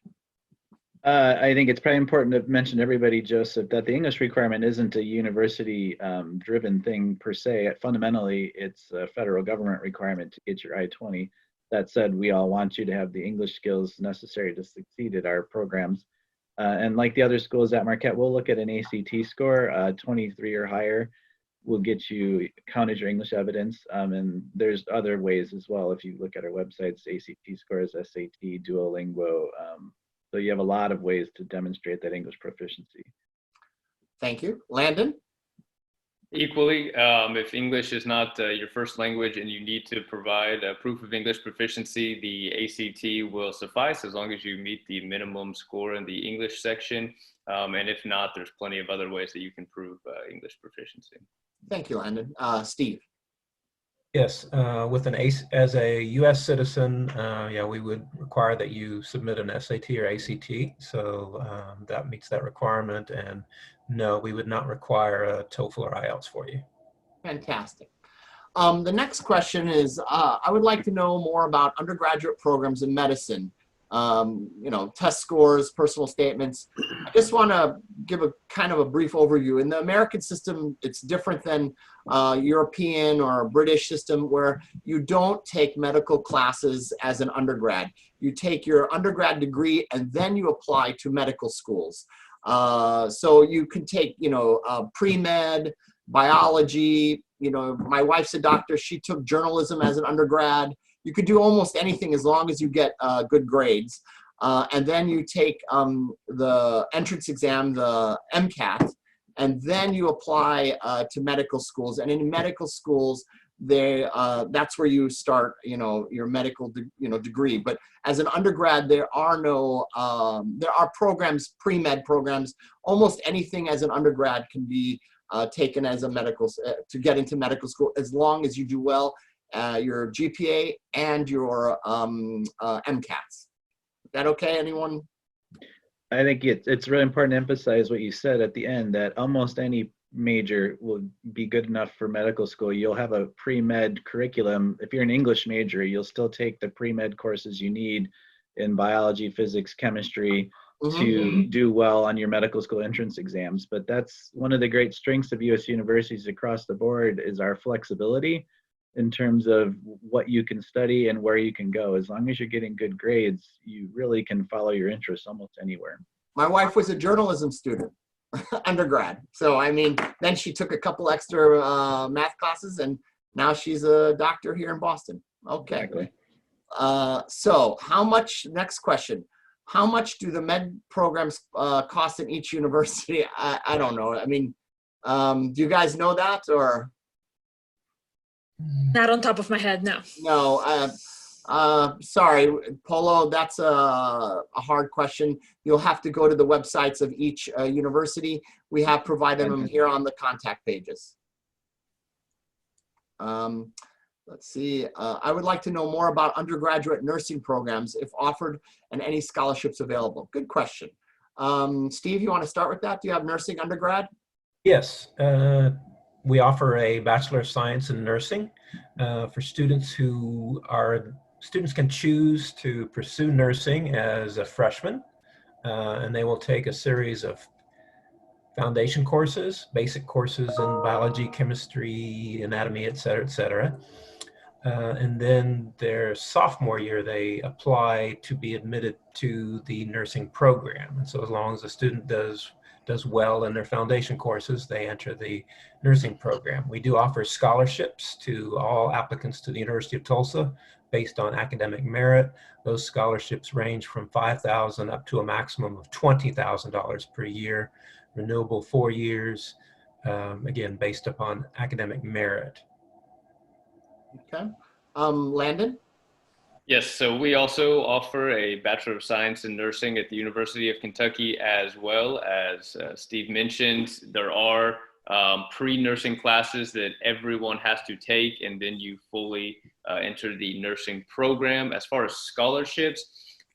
I think it's probably important to mention to everybody, Joseph, that the English requirement isn't a university driven thing per se. Fundamentally, it's a federal government requirement to get your I-20. That said, we all want you to have the English skills necessary to succeed at our programs. And like the other schools at Marquette, we'll look at an ACT score, 23 or higher will get you counted your English evidence. And there's other ways as well. If you look at our websites, ACT scores, SAT, Duolingo. So you have a lot of ways to demonstrate that English proficiency. Thank you. Landon? Equally, if English is not your first language and you need to provide a proof of English proficiency, the ACT will suffice as long as you meet the minimum score in the English section. And if not, there's plenty of other ways that you can prove English proficiency. Thank you, Landon. Steve? Yes, as a U.S. citizen, we would require that you submit an SAT or ACT. So that meets that requirement. And no, we would not require a TOEFL or IELTS for you. Fantastic. The next question is, I would like to know more about undergraduate programs in medicine. Test scores, personal statements. I just want to give a kind of a brief overview. In the American system, it's different than European or British system, where you don't take medical classes as an undergrad. You take your undergrad degree and then you apply to medical schools. So you can take, pre-med, biology. My wife's a doctor. She took journalism as an undergrad. You could do almost anything as long as you get good grades. And then you take the entrance exam, the MCAT, and then you apply to medical schools. And in medical schools, that's where you start, your medical, degree. But as an undergrad, there are programs, pre-med programs. Almost anything as an undergrad can be taken as a medical, to get into medical school, as long as you do well, your GPA and your MCATs. Is that okay, anyone? I think it's really important to emphasize what you said at the end, that almost any major will be good enough for medical school. You'll have a pre-med curriculum. If you're an English major, you'll still take the pre-med courses you need in biology, physics, chemistry to do well on your medical school entrance exams. But that's one of the great strengths of U.S. universities across the board, is our flexibility in terms of what you can study and where you can go. As long as you're getting good grades, you really can follow your interests almost anywhere. My wife was a journalism student, undergrad. So, then she took a couple extra math classes, and now she's a doctor here in Boston. Okay. Exactly. So how much, next question, how much do the med programs cost in each university? I don't know. I mean, do you guys know that or? Not on top of my head, no. No, sorry, Polo, that's a hard question. You'll have to go to the websites of each university. We have provided them here on the contact pages. Let's see, I would like to know more about undergraduate nursing programs, if offered, and any scholarships available. Good question. Steve, you want to start with that? Do you have nursing undergrad? Yes, we offer a Bachelor of Science in Nursing for students who are, students can choose to pursue nursing as a freshman, and they will take a series of foundation courses, basic courses in biology, chemistry, anatomy, et cetera, et cetera. And then their sophomore year, they apply to be admitted to the nursing program. And so as long as the student does well in their foundation courses, they enter the nursing program. We do offer scholarships to all applicants to the University of Tulsa based on academic merit. Those scholarships range from $5,000 up to a maximum of $20,000 per year, renewable 4 years, again, based upon academic merit. Okay. Landon? Yes, so we also offer a Bachelor of Science in Nursing at the University of Kentucky, as well as Steve mentioned, there are pre-nursing classes that everyone has to take, and then you fully enter the nursing program. As far as scholarships,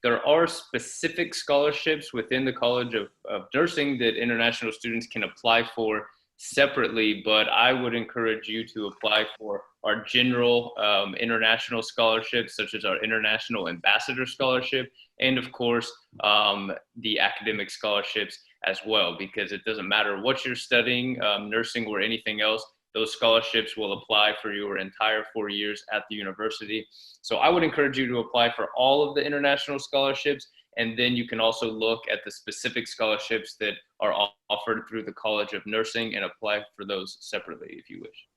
there are specific scholarships within the College of Nursing that international students can apply for separately, but I would encourage you to apply for our general international scholarships, such as our International Ambassador Scholarship, and of course, the academic scholarships as well, because it doesn't matter what you're studying, nursing or anything else, those scholarships will apply for your entire 4 years at the university. So I would encourage you to apply for all of the international scholarships, and then you can also look at the specific scholarships that are offered through the College of Nursing and apply for those separately if you wish.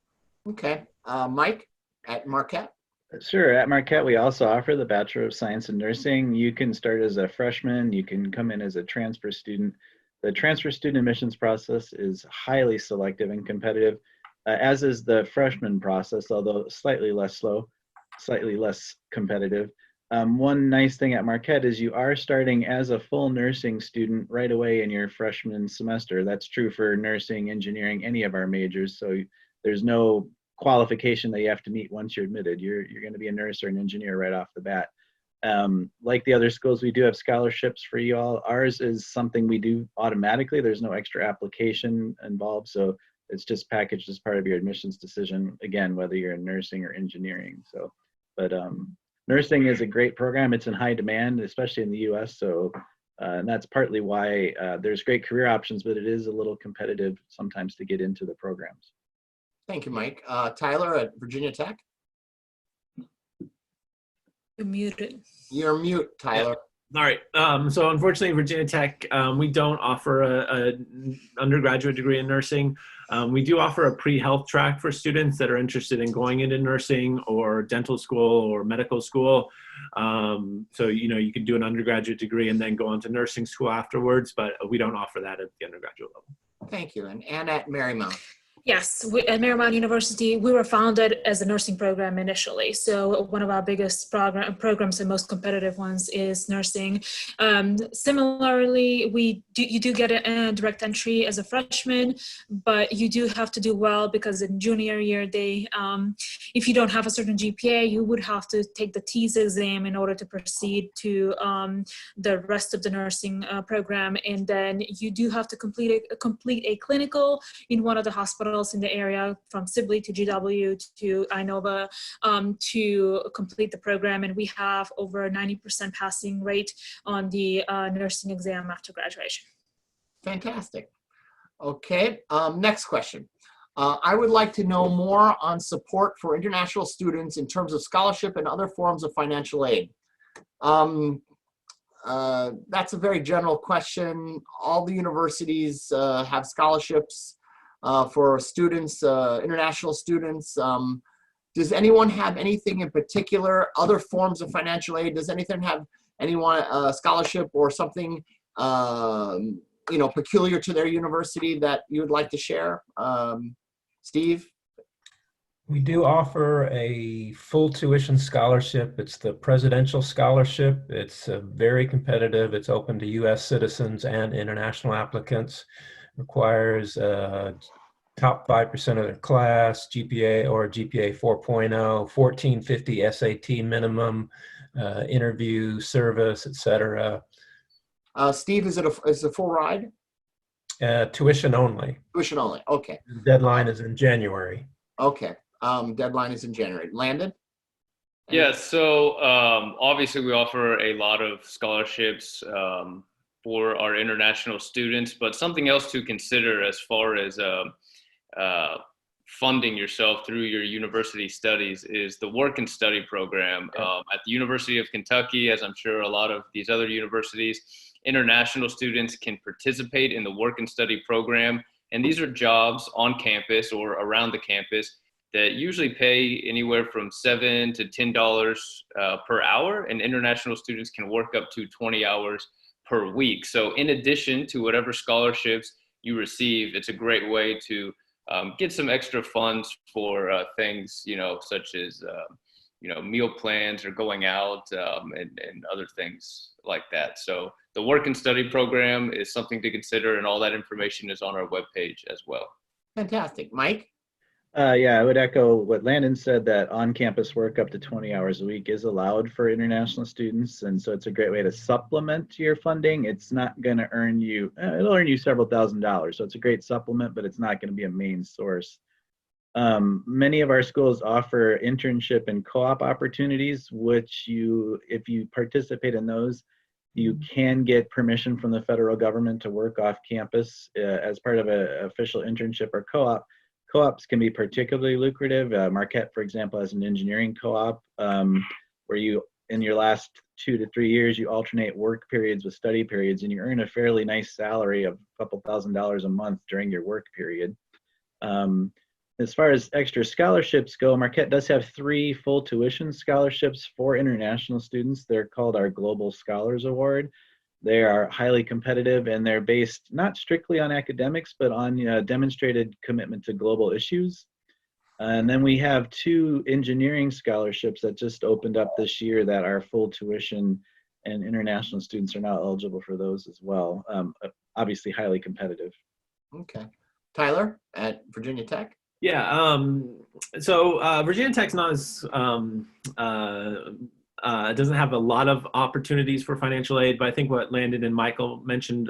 Okay. Mike at Marquette? Sure. At Marquette, we also offer the Bachelor of Science in Nursing. You can start as a freshman. You can come in as a transfer student. The transfer student admissions process is highly selective and competitive, as is the freshman process, although slightly less slow, slightly less competitive. One nice thing at Marquette is you are starting as a full nursing student right away in your freshman semester. That's true for nursing, engineering, any of our majors. So there's no qualification that you have to meet once you're admitted. You're going to be a nurse or an engineer right off the bat. Like the other schools, we do have scholarships for you all. Ours is something we do automatically. There's no extra application involved. So it's just packaged as part of your admissions decision, again, whether you're in nursing or engineering. So, but nursing is a great program. It's in high demand, especially in the US. So, and that's partly why there's great career options, but it is a little competitive sometimes to get into the programs. Thank you, Mike. Tyler at Virginia Tech? You're muted. You're mute, Tyler. All right. So unfortunately, Virginia Tech, we don't offer an undergraduate degree in nursing. We do offer a pre-health track for students that are interested in going into nursing or dental school or medical school. So, you know, you can do an undergraduate degree and then go on to nursing school afterwards, but we don't offer that at the undergraduate level. Thank you. And Ann at Marymount? Yes, at Marymount University, we were founded as a nursing program initially. So one of our biggest programs and most competitive ones is nursing. Similarly, you do get a direct entry as a freshman, but you do have to do well because in junior year, if you don't have a certain GPA, you would have to take the TEAS exam in order to proceed to the rest of the nursing program. And then you do have to complete a clinical in one of the hospitals in the area, from Sibley to GW to Inova, to complete the program. And we have over a 90% passing rate on the nursing exam after graduation. Fantastic. Okay, next question. I would like to know more on support for international students in terms of scholarship and other forms of financial aid. That's a very general question. All the universities have scholarships for students, international students. Does anyone have anything in particular, other forms of financial aid? Does anything have anyone scholarship or something peculiar to their university that you would like to share? Steve? We do offer a full tuition scholarship. It's the Presidential Scholarship. It's very competitive. It's open to U.S. citizens and international applicants. Requires top 5% of the class, GPA or GPA 4.0, 1450 SAT minimum, interview, service, etc. Steve, is it a full ride? Tuition only. Tuition only. Okay. The deadline is in January. Okay. Deadline is in January. Landon? Yeah, so obviously we offer a lot of scholarships for our international students, but something else to consider as far as funding yourself through your university studies is the work and study program. At the University of Kentucky, as I'm sure a lot of these other universities, international students can participate in the work and study program. And these are jobs on campus or around the campus that usually pay anywhere from $7 to $10 per hour, and international students can work up to 20 hours per week. So in addition to whatever scholarships you receive, it's a great way to get some extra funds for things, such as, meal plans or going out and other things like that. So the work and study program is something to consider, and all that information is on our webpage as well. Fantastic. Mike? Yeah, I would echo what Landon said, that on-campus work up to 20 hours a week is allowed for international students. And so it's a great way to supplement your funding. It's not going to earn you, it'll earn you several $1,000s. So it's a great supplement, but it's not going to be a main source. Many of our schools offer internship and co-op opportunities, which if you participate in those, you can get permission from the federal government to work off campus as part of an official internship or co-op. Co-ops can be particularly lucrative. Marquette, for example, has an engineering co-op where you, in your last 2 to 3 years, you alternate work periods with study periods, and you earn a fairly nice salary of a couple $1,000s a month during your work period. As far as extra scholarships go, Marquette does have 3 full tuition scholarships for international students. They're called our Global Scholars Award. They are highly competitive, and they're based not strictly on academics, but on demonstrated commitment to global issues. And then we have 2 engineering scholarships that just opened up this year that are full tuition, and international students are now eligible for those as well. Obviously highly competitive. Okay. Tyler at Virginia Tech? Yeah, so Virginia Tech's not as, doesn't have a lot of opportunities for financial aid, but I think what Landon and Michael mentioned,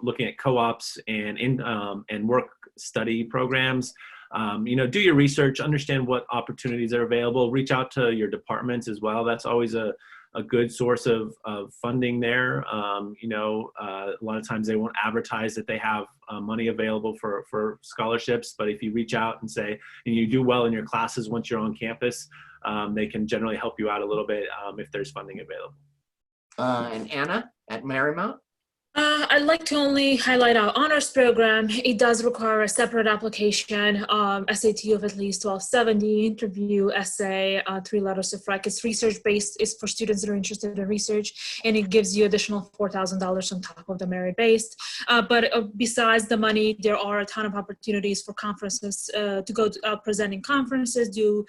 looking at co-ops and work study programs, do your research, understand what opportunities are available, reach out to your departments as well. That's always a good source of funding there. A lot of times they won't advertise that they have money available for scholarships, but if you reach out and say, and you do well in your classes once you're on campus, they can generally help you out a little bit if there's funding available. And Anna at Marymount? I'd like to only highlight our honors program. It does require a separate application, SAT of at least 1270, interview, essay, 3 letters of rec. It's research-based. It's for students that are interested in research, and it gives you additional $4,000 on top of the merit-based. But besides the money, there are a ton of opportunities for conferences to go to, presenting conferences, do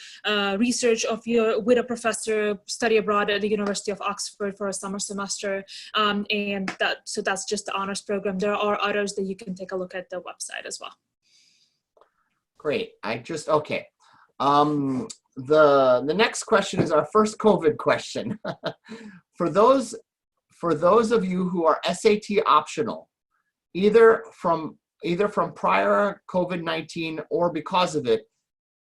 research with a professor, study abroad at the University of Oxford for a summer semester, so that's just the honors program. There are others that you can take a look at the website as well. Great. Okay. The next question is our first COVID question. For those of you who are SAT optional, either from prior COVID-19 or because of it,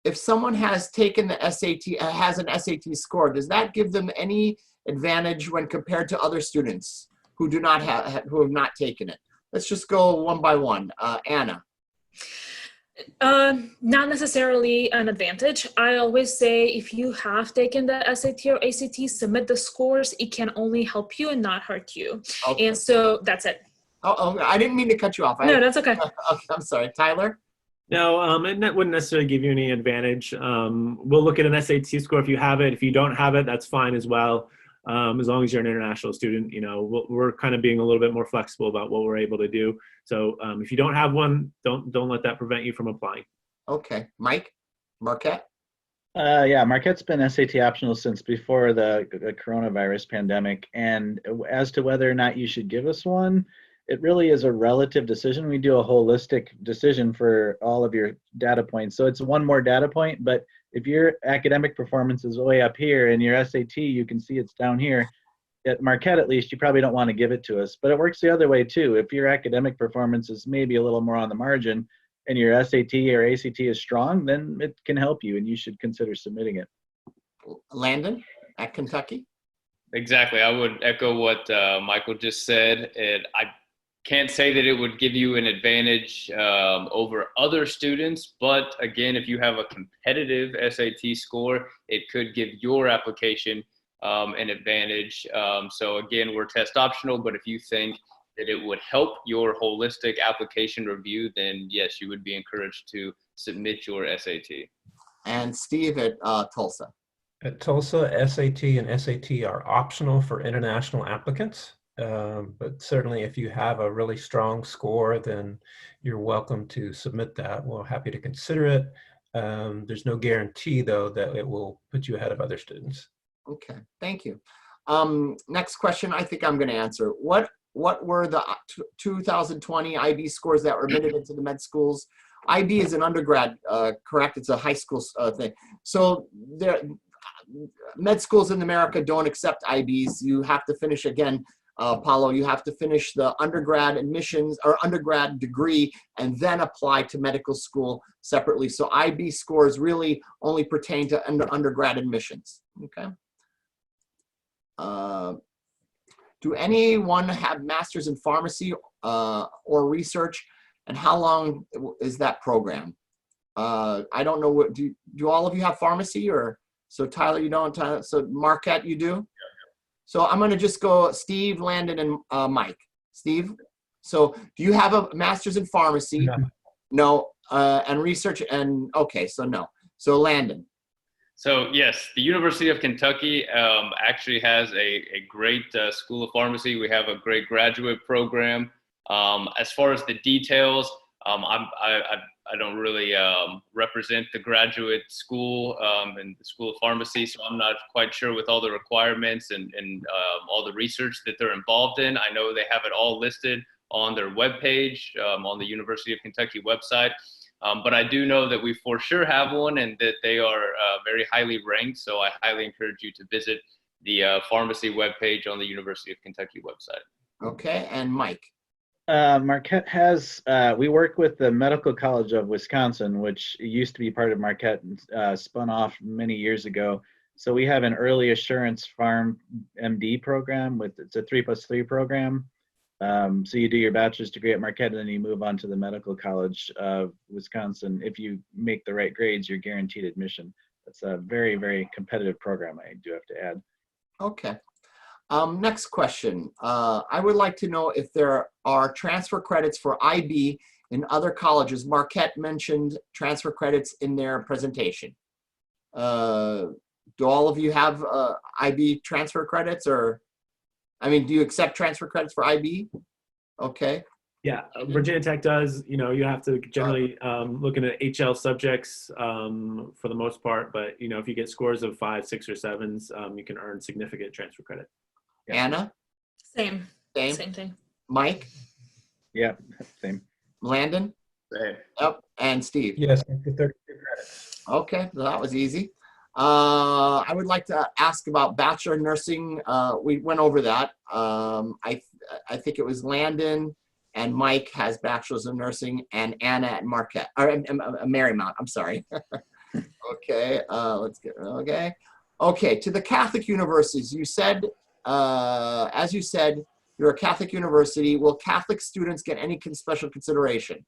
if someone has taken the SAT, has an SAT score, does that give them any advantage when compared to other students who have not taken it? Let's just go one by one. Anna. Not necessarily an advantage. I always say if you have taken the SAT or ACT, submit the scores. It can only help you and not hurt you. Okay. And so that's it. Oh, I didn't mean to cut you off. No, that's okay. I'm sorry. Tyler? No, it wouldn't necessarily give you any advantage. We'll look at an SAT score if you have it. If you don't have it, that's fine as well. as long as you're an international student, you know, we're kind of being a little bit more flexible about what we're able to do. So if you don't have one, don't let that prevent you from applying. Okay, Mike, Marquette? Yeah, Marquette's been SAT optional since before the coronavirus pandemic. And as to whether or not you should give us one, it really is a relative decision. We do a holistic decision for all of your data points. So it's one more data point, but if your academic performance is way up here and your SAT, you can see it's down here. At Marquette, at least, you probably don't want to give it to us. But it works the other way too. If your academic performance is maybe a little more on the margin and your SAT or ACT is strong, then it can help you and you should consider submitting it. Landon at Kentucky? Exactly. I would echo what Michael just said. I can't say that it would give you an advantage over other students, but again, if you have a competitive SAT score, it could give your application an advantage. So again, we're test optional, but if you think that it would help your holistic application review, then yes, you would be encouraged to submit your SAT. And Steve at Tulsa? At Tulsa, SAT and SAT are optional for international applicants. But certainly if you have a really strong score, then you're welcome to submit that. We're happy to consider it. There's no guarantee though that it will put you ahead of other students. Okay, thank you. Next question, I think I'm going to answer. What were the 2020 IB scores that were admitted into the med schools? IB is an undergrad, correct? It's a high school thing. So med schools in America don't accept IBs. You have to finish again. Paulo, you have to finish the undergrad admissions or undergrad degree and then apply to medical school separately. So IB scores really only pertain to undergrad admissions. Okay. Do anyone have masters in pharmacy or research, and how long is that program? I don't know what, do all of you have pharmacy, or so Tyler you don't, so Marquette you do? So I'm going to just go Steve, Landon, and Mike. Steve, so do you have a master's in pharmacy? No. And research, and okay, so no. So Landon. So yes, the University of Kentucky actually has a great school of pharmacy. We have a great graduate program. As far as the details, I don't really represent the graduate school and the School of Pharmacy, so I'm not quite sure with all the requirements and all the research that they're involved in. I know they have it all listed on their webpage, on the University of Kentucky website. But I do know that we for sure have one and that they are very highly ranked, so I highly encourage you to visit the pharmacy webpage on the University of Kentucky website. Okay, and Mike. Marquette has, we work with the Medical College of Wisconsin, which used to be part of Marquette and spun off many years ago. So we have an early assurance Pharm MD program it's a 3+3 program. So you do your bachelor's degree at Marquette and then you move on to the Medical College of Wisconsin. If you make the right grades, you're guaranteed admission. That's a very, very competitive program, I do have to add. Okay. Next question. I would like to know if there are transfer credits for IB in other colleges. Marquette mentioned transfer credits in their presentation. Do all of you have IB transfer credits, or, I mean, do you accept transfer credits for IB? Okay. Yeah, Virginia Tech does. You know, you have to generally look at HL subjects for the most part, but you know, if you get scores of 5, 6, or 7s, you can earn significant transfer credit. Yeah. Anna? Same thing. Mike? Yeah, same. Landon? Same. Yep. And Steve? Yes, 32 credits. Okay, well, that was easy. I would like to ask about Bachelor of Nursing. We went over that. I think it was Landon and Mike has Bachelors of Nursing, and Anna at Marquette, or Marymount, I'm sorry. Okay, let's get, okay. Okay, to the Catholic universities, you said, as you said, you're a Catholic university. Will Catholic students get any special consideration?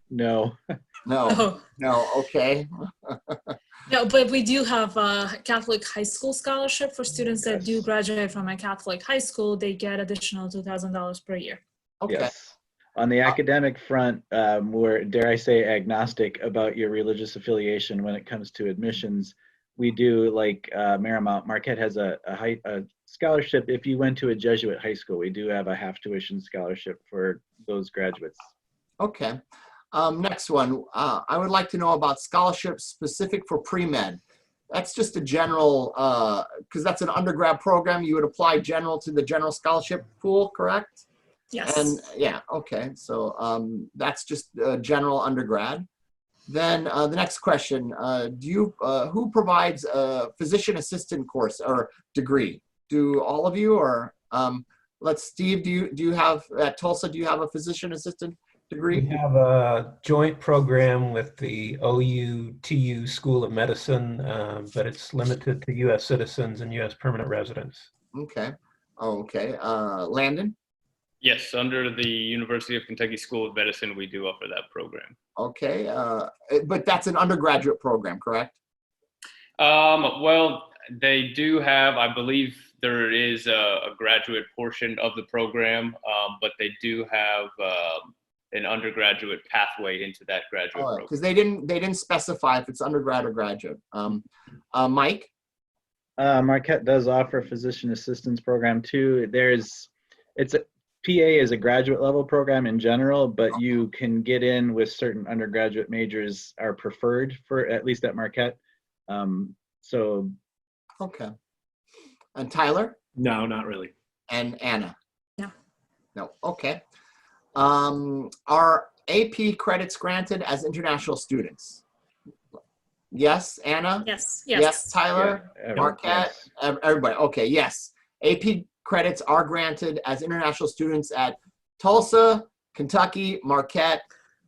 No. No, Oh. no, okay. No, but we do have a Catholic high school scholarship for students that do graduate from a Catholic high school. They get additional $2,000 per year. Okay. Yes. On the academic front, we're, dare I say, agnostic about your religious affiliation when it comes to admissions. we do, like Marquette has a scholarship. If you went to a Jesuit high school, we do have a half tuition scholarship for those graduates. Okay. Next one. I would like to know about scholarships specific for pre-med. That's just a general, because that's an undergrad program. You would apply general to the general scholarship pool, correct? Yes. And yeah, okay. So that's just general undergrad. Then the next question, who provides a physician assistant course or degree? Do all of you, or Steve, do you have, at Tulsa, do you have a physician assistant degree? We have a joint program with the OU-TU School of Medicine, but it's limited to U.S. citizens and U.S. permanent residents. Okay. Oh, okay. Landon? Yes, under the University of Kentucky School of Medicine, we do offer that program. Okay. But that's an undergraduate program, correct? Well, they do have, I believe there is a graduate portion of the program, but they do have an undergraduate pathway into that graduate program. Because they didn't specify if it's undergrad or graduate. Mike? Marquette does offer a physician assistance program too. PA is a graduate level program in general, but you can get in with certain undergraduate majors are preferred for, at least at Marquette. Okay. And Tyler? No, not really. And Anna? No. No. Okay. Are AP credits granted as international students? Yes, Anna? Yes. Yes, Tyler? Yeah, Marquette? yes. Everybody. Okay, yes. AP credits are granted as international students at Tulsa, Kentucky, Marquette,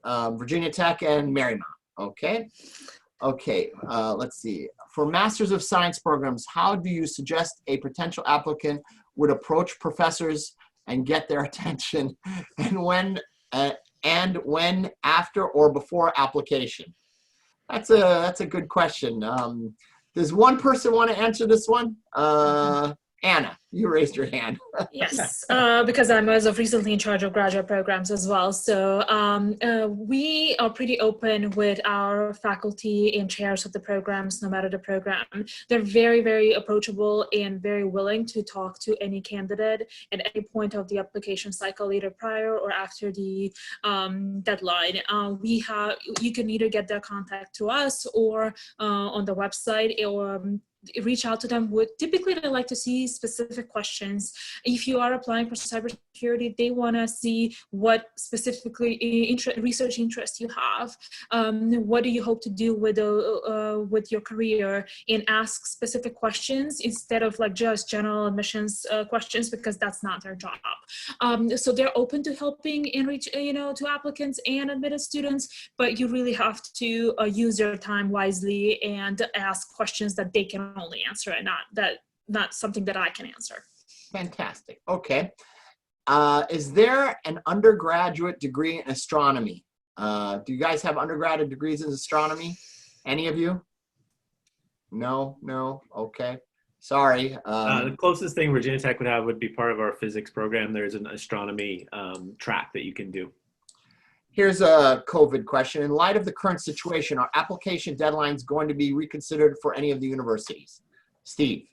Virginia Tech, and Marymount. Okay. Okay, let's see. For Masters of Science programs, how do you suggest a potential applicant would approach professors and get their attention, and when after or before application? That's a good question. Does one person want to answer this one? Anna, you raised your hand. Yes, because I'm as of recently in charge of graduate programs as well. So we are pretty open with our faculty and chairs of the programs, no matter the program. They're very, very approachable and very willing to talk to any candidate at any point of the application cycle, either prior or after the deadline. You can either get their contact to us or on the website, or reach out to them. Typically they like to see specific questions. If you are applying for cybersecurity, they want to see what specifically research interest you have. What do you hope to do with your career, and ask specific questions instead of like just general admissions questions, because that's not their job. So they're open to helping and reach to applicants and admitted students, but you really have to use your time wisely and ask questions that they can only answer, and not something that I can answer. Fantastic. Okay. Is there an undergraduate degree in astronomy? Do you guys have undergraduate degrees in astronomy? Any of you? No. Okay. Sorry. The closest thing Virginia Tech would have would be part of our physics program. There's an astronomy track that you can do. Here's a COVID question. In light of the current situation, are application deadlines going to be reconsidered for any of the universities? Steve?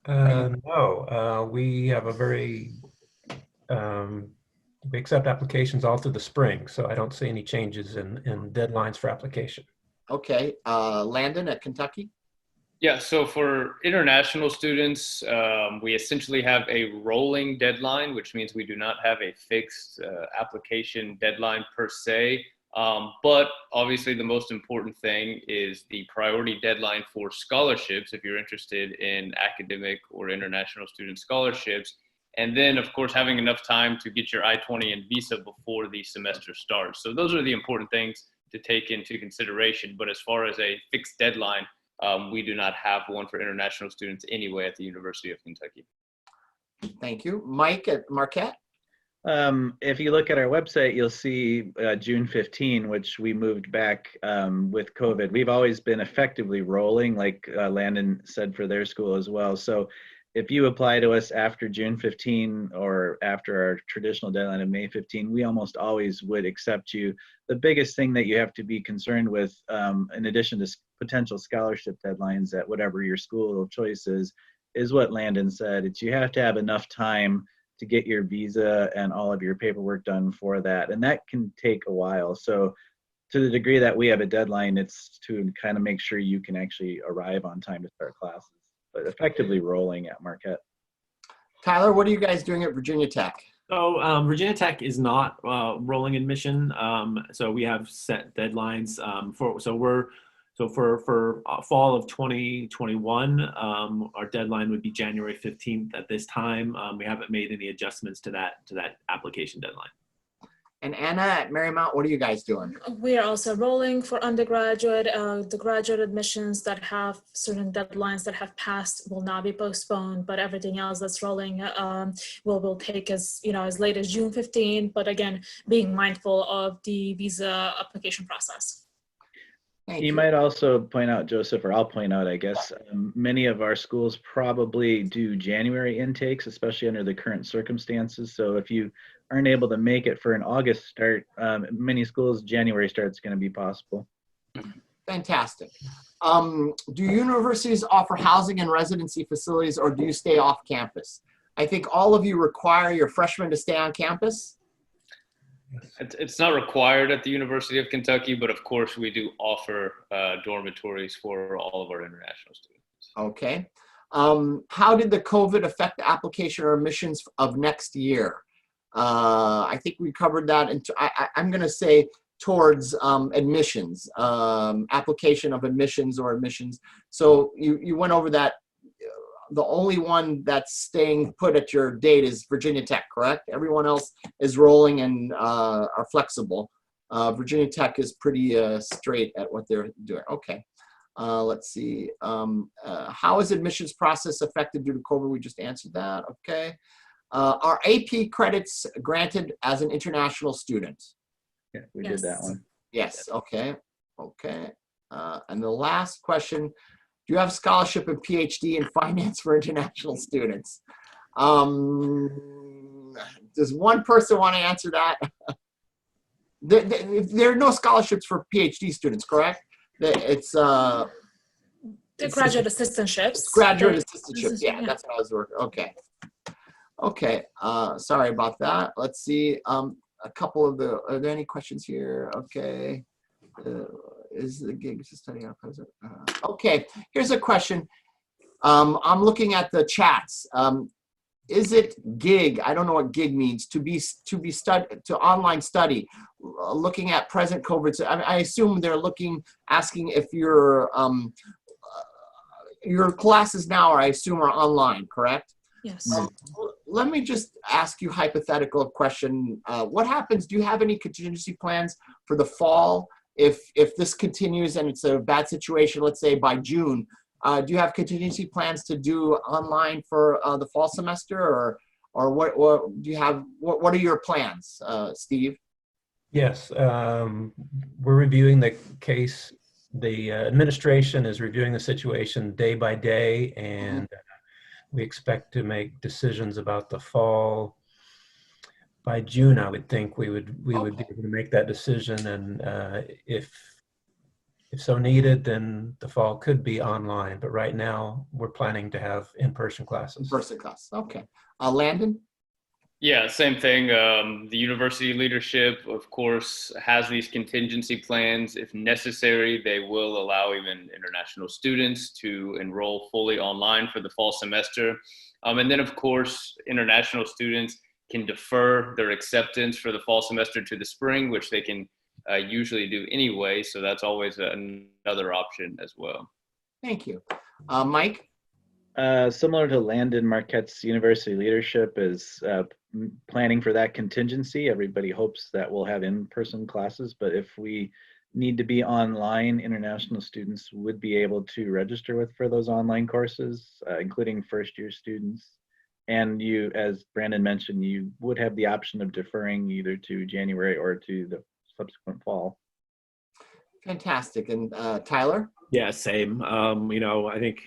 No, we have we accept applications all through the spring, so I don't see any changes in deadlines for application. Okay, Landon at Kentucky? Yeah, so for international students, we essentially have a rolling deadline, which means we do not have a fixed application deadline per se. But obviously the most important thing is the priority deadline for scholarships, if you're interested in academic or international student scholarships. And then, of course, having enough time to get your I-20 and visa before the semester starts. So those are the important things to take into consideration. But as far as a fixed deadline, we do not have one for international students anyway at the University of Kentucky. Thank you. Mike at Marquette? If you look at our website, you'll see June 15, which we moved back with COVID. We've always been effectively rolling, like Landon said for their school as well. So if you apply to us after June 15 or after our traditional deadline of May 15, we almost always would accept you. The biggest thing that you have to be concerned with, in addition to potential scholarship deadlines at whatever your school of choice is what Landon said. It's you have to have enough time to get your visa and all of your paperwork done for that. And that can take a while. So to the degree that we have a deadline, it's to kind of make sure you can actually arrive on time to start classes, but effectively rolling at Marquette. Tyler, what are you guys doing at Virginia Tech? So Virginia Tech is not rolling admission. So we have set deadlines for fall of 2021. Our deadline would be January 15th at this time. We haven't made any adjustments to that application deadline. And Anna at Marymount, what are you guys doing? We are also rolling for undergraduate. The graduate admissions that have certain deadlines that have passed will not be postponed, but everything else that's rolling will take as late as June 15. But again, being mindful of the visa application process. You might also point out, Joseph, or I'll point out, I guess, many of our schools probably do January intakes, especially under the current circumstances. So if you aren't able to make it for an August start, many schools, January start is going to be possible. Fantastic. Do universities offer housing and residency facilities, or do you stay off campus? I think all of you require your freshmen to stay on campus. It's not required at the University of Kentucky, but of course we do offer dormitories for all of our international students. Okay. How did the COVID affect the application or admissions of next year? I think we covered that. I'm going to say towards admissions, application of admissions or admissions. So you went over that. The only one that's staying put at your date is Virginia Tech, correct? Everyone else is rolling and are flexible. Virginia Tech is pretty straight at what they're doing. Okay. Let's see. How is admissions process affected due to COVID? We just answered that. Okay. Are AP credits granted as an international student? Yeah, we did that one. Yes. Okay. Okay. And the last question. Do you have scholarship and PhD in finance for international students? Does one person want to answer that? There are no scholarships for PhD students, correct? It's the graduate assistantships. Graduate assistantships. Yeah, that's what I was working. Okay. Okay. Sorry about that. Let's see. A couple of are there any questions here? Okay. Is the gig to study our present? Okay, here's a question. I'm looking at the chats. Is it gig? I don't know what gig means. To online study, looking at present COVID. I assume they're asking if your classes now, I assume, are online, correct? Yes. Let me just ask you a hypothetical question. What happens? Do you have any contingency plans for the fall? If this continues and it's a bad situation, let's say by June, do you have contingency plans to do online for the fall semester, or what do you have? What are your plans, Steve? Yes, we're reviewing the case. The administration is reviewing the situation day by day, and we expect to make decisions about the fall. By June, I would think we would be able to make that decision, and if so needed, then the fall could be online. But right now, we're planning to have in-person classes. In-person class. Okay. Landon? Yeah, same thing. The university leadership, of course, has these contingency plans. If necessary, they will allow even international students to enroll fully online for the fall semester. And then, of course, international students can defer their acceptance for the fall semester to the spring, which they can usually do anyway. So that's always another option as well. Thank you. Mike? Similar to Landon, Marquette's university leadership is planning for that contingency. Everybody hopes that we'll have in-person classes, but if we need to be online, international students would be able to register for those online courses, including first-year students. And you, as Brandon mentioned, you would have the option of deferring either to January or to the subsequent fall. Fantastic. And Tyler? Yeah, same. I think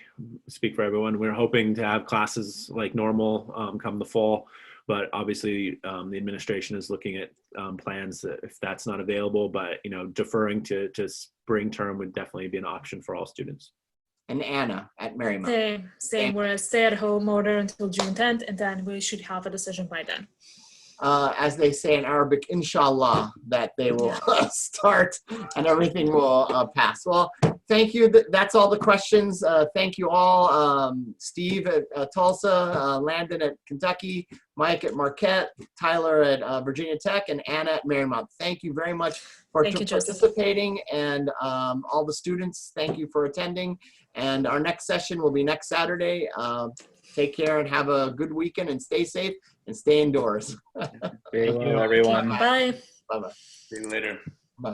speak for everyone. We're hoping to have classes like normal come the fall. but obviously the administration is looking at plans that if that's not available, but deferring to spring term would definitely be an option for all students. And Anna at Marymount. Same. We're a stay-at-home order until June 10th, and then we should have a decision by then. As they say in Arabic, inshallah, that they will start and everything will pass. Well, thank you. That's all the questions. Thank you all. Steve at Tulsa, Landon at Kentucky, Mike at Marquette, Tyler at Virginia Tech, and Anna at Marymount. Thank you very much for participating. And all the students, thank you for attending. And our next session will be next Saturday. Take care and have a good weekend and stay safe and stay indoors. Very well, everyone. Bye. Bye-bye. See you later. Bye.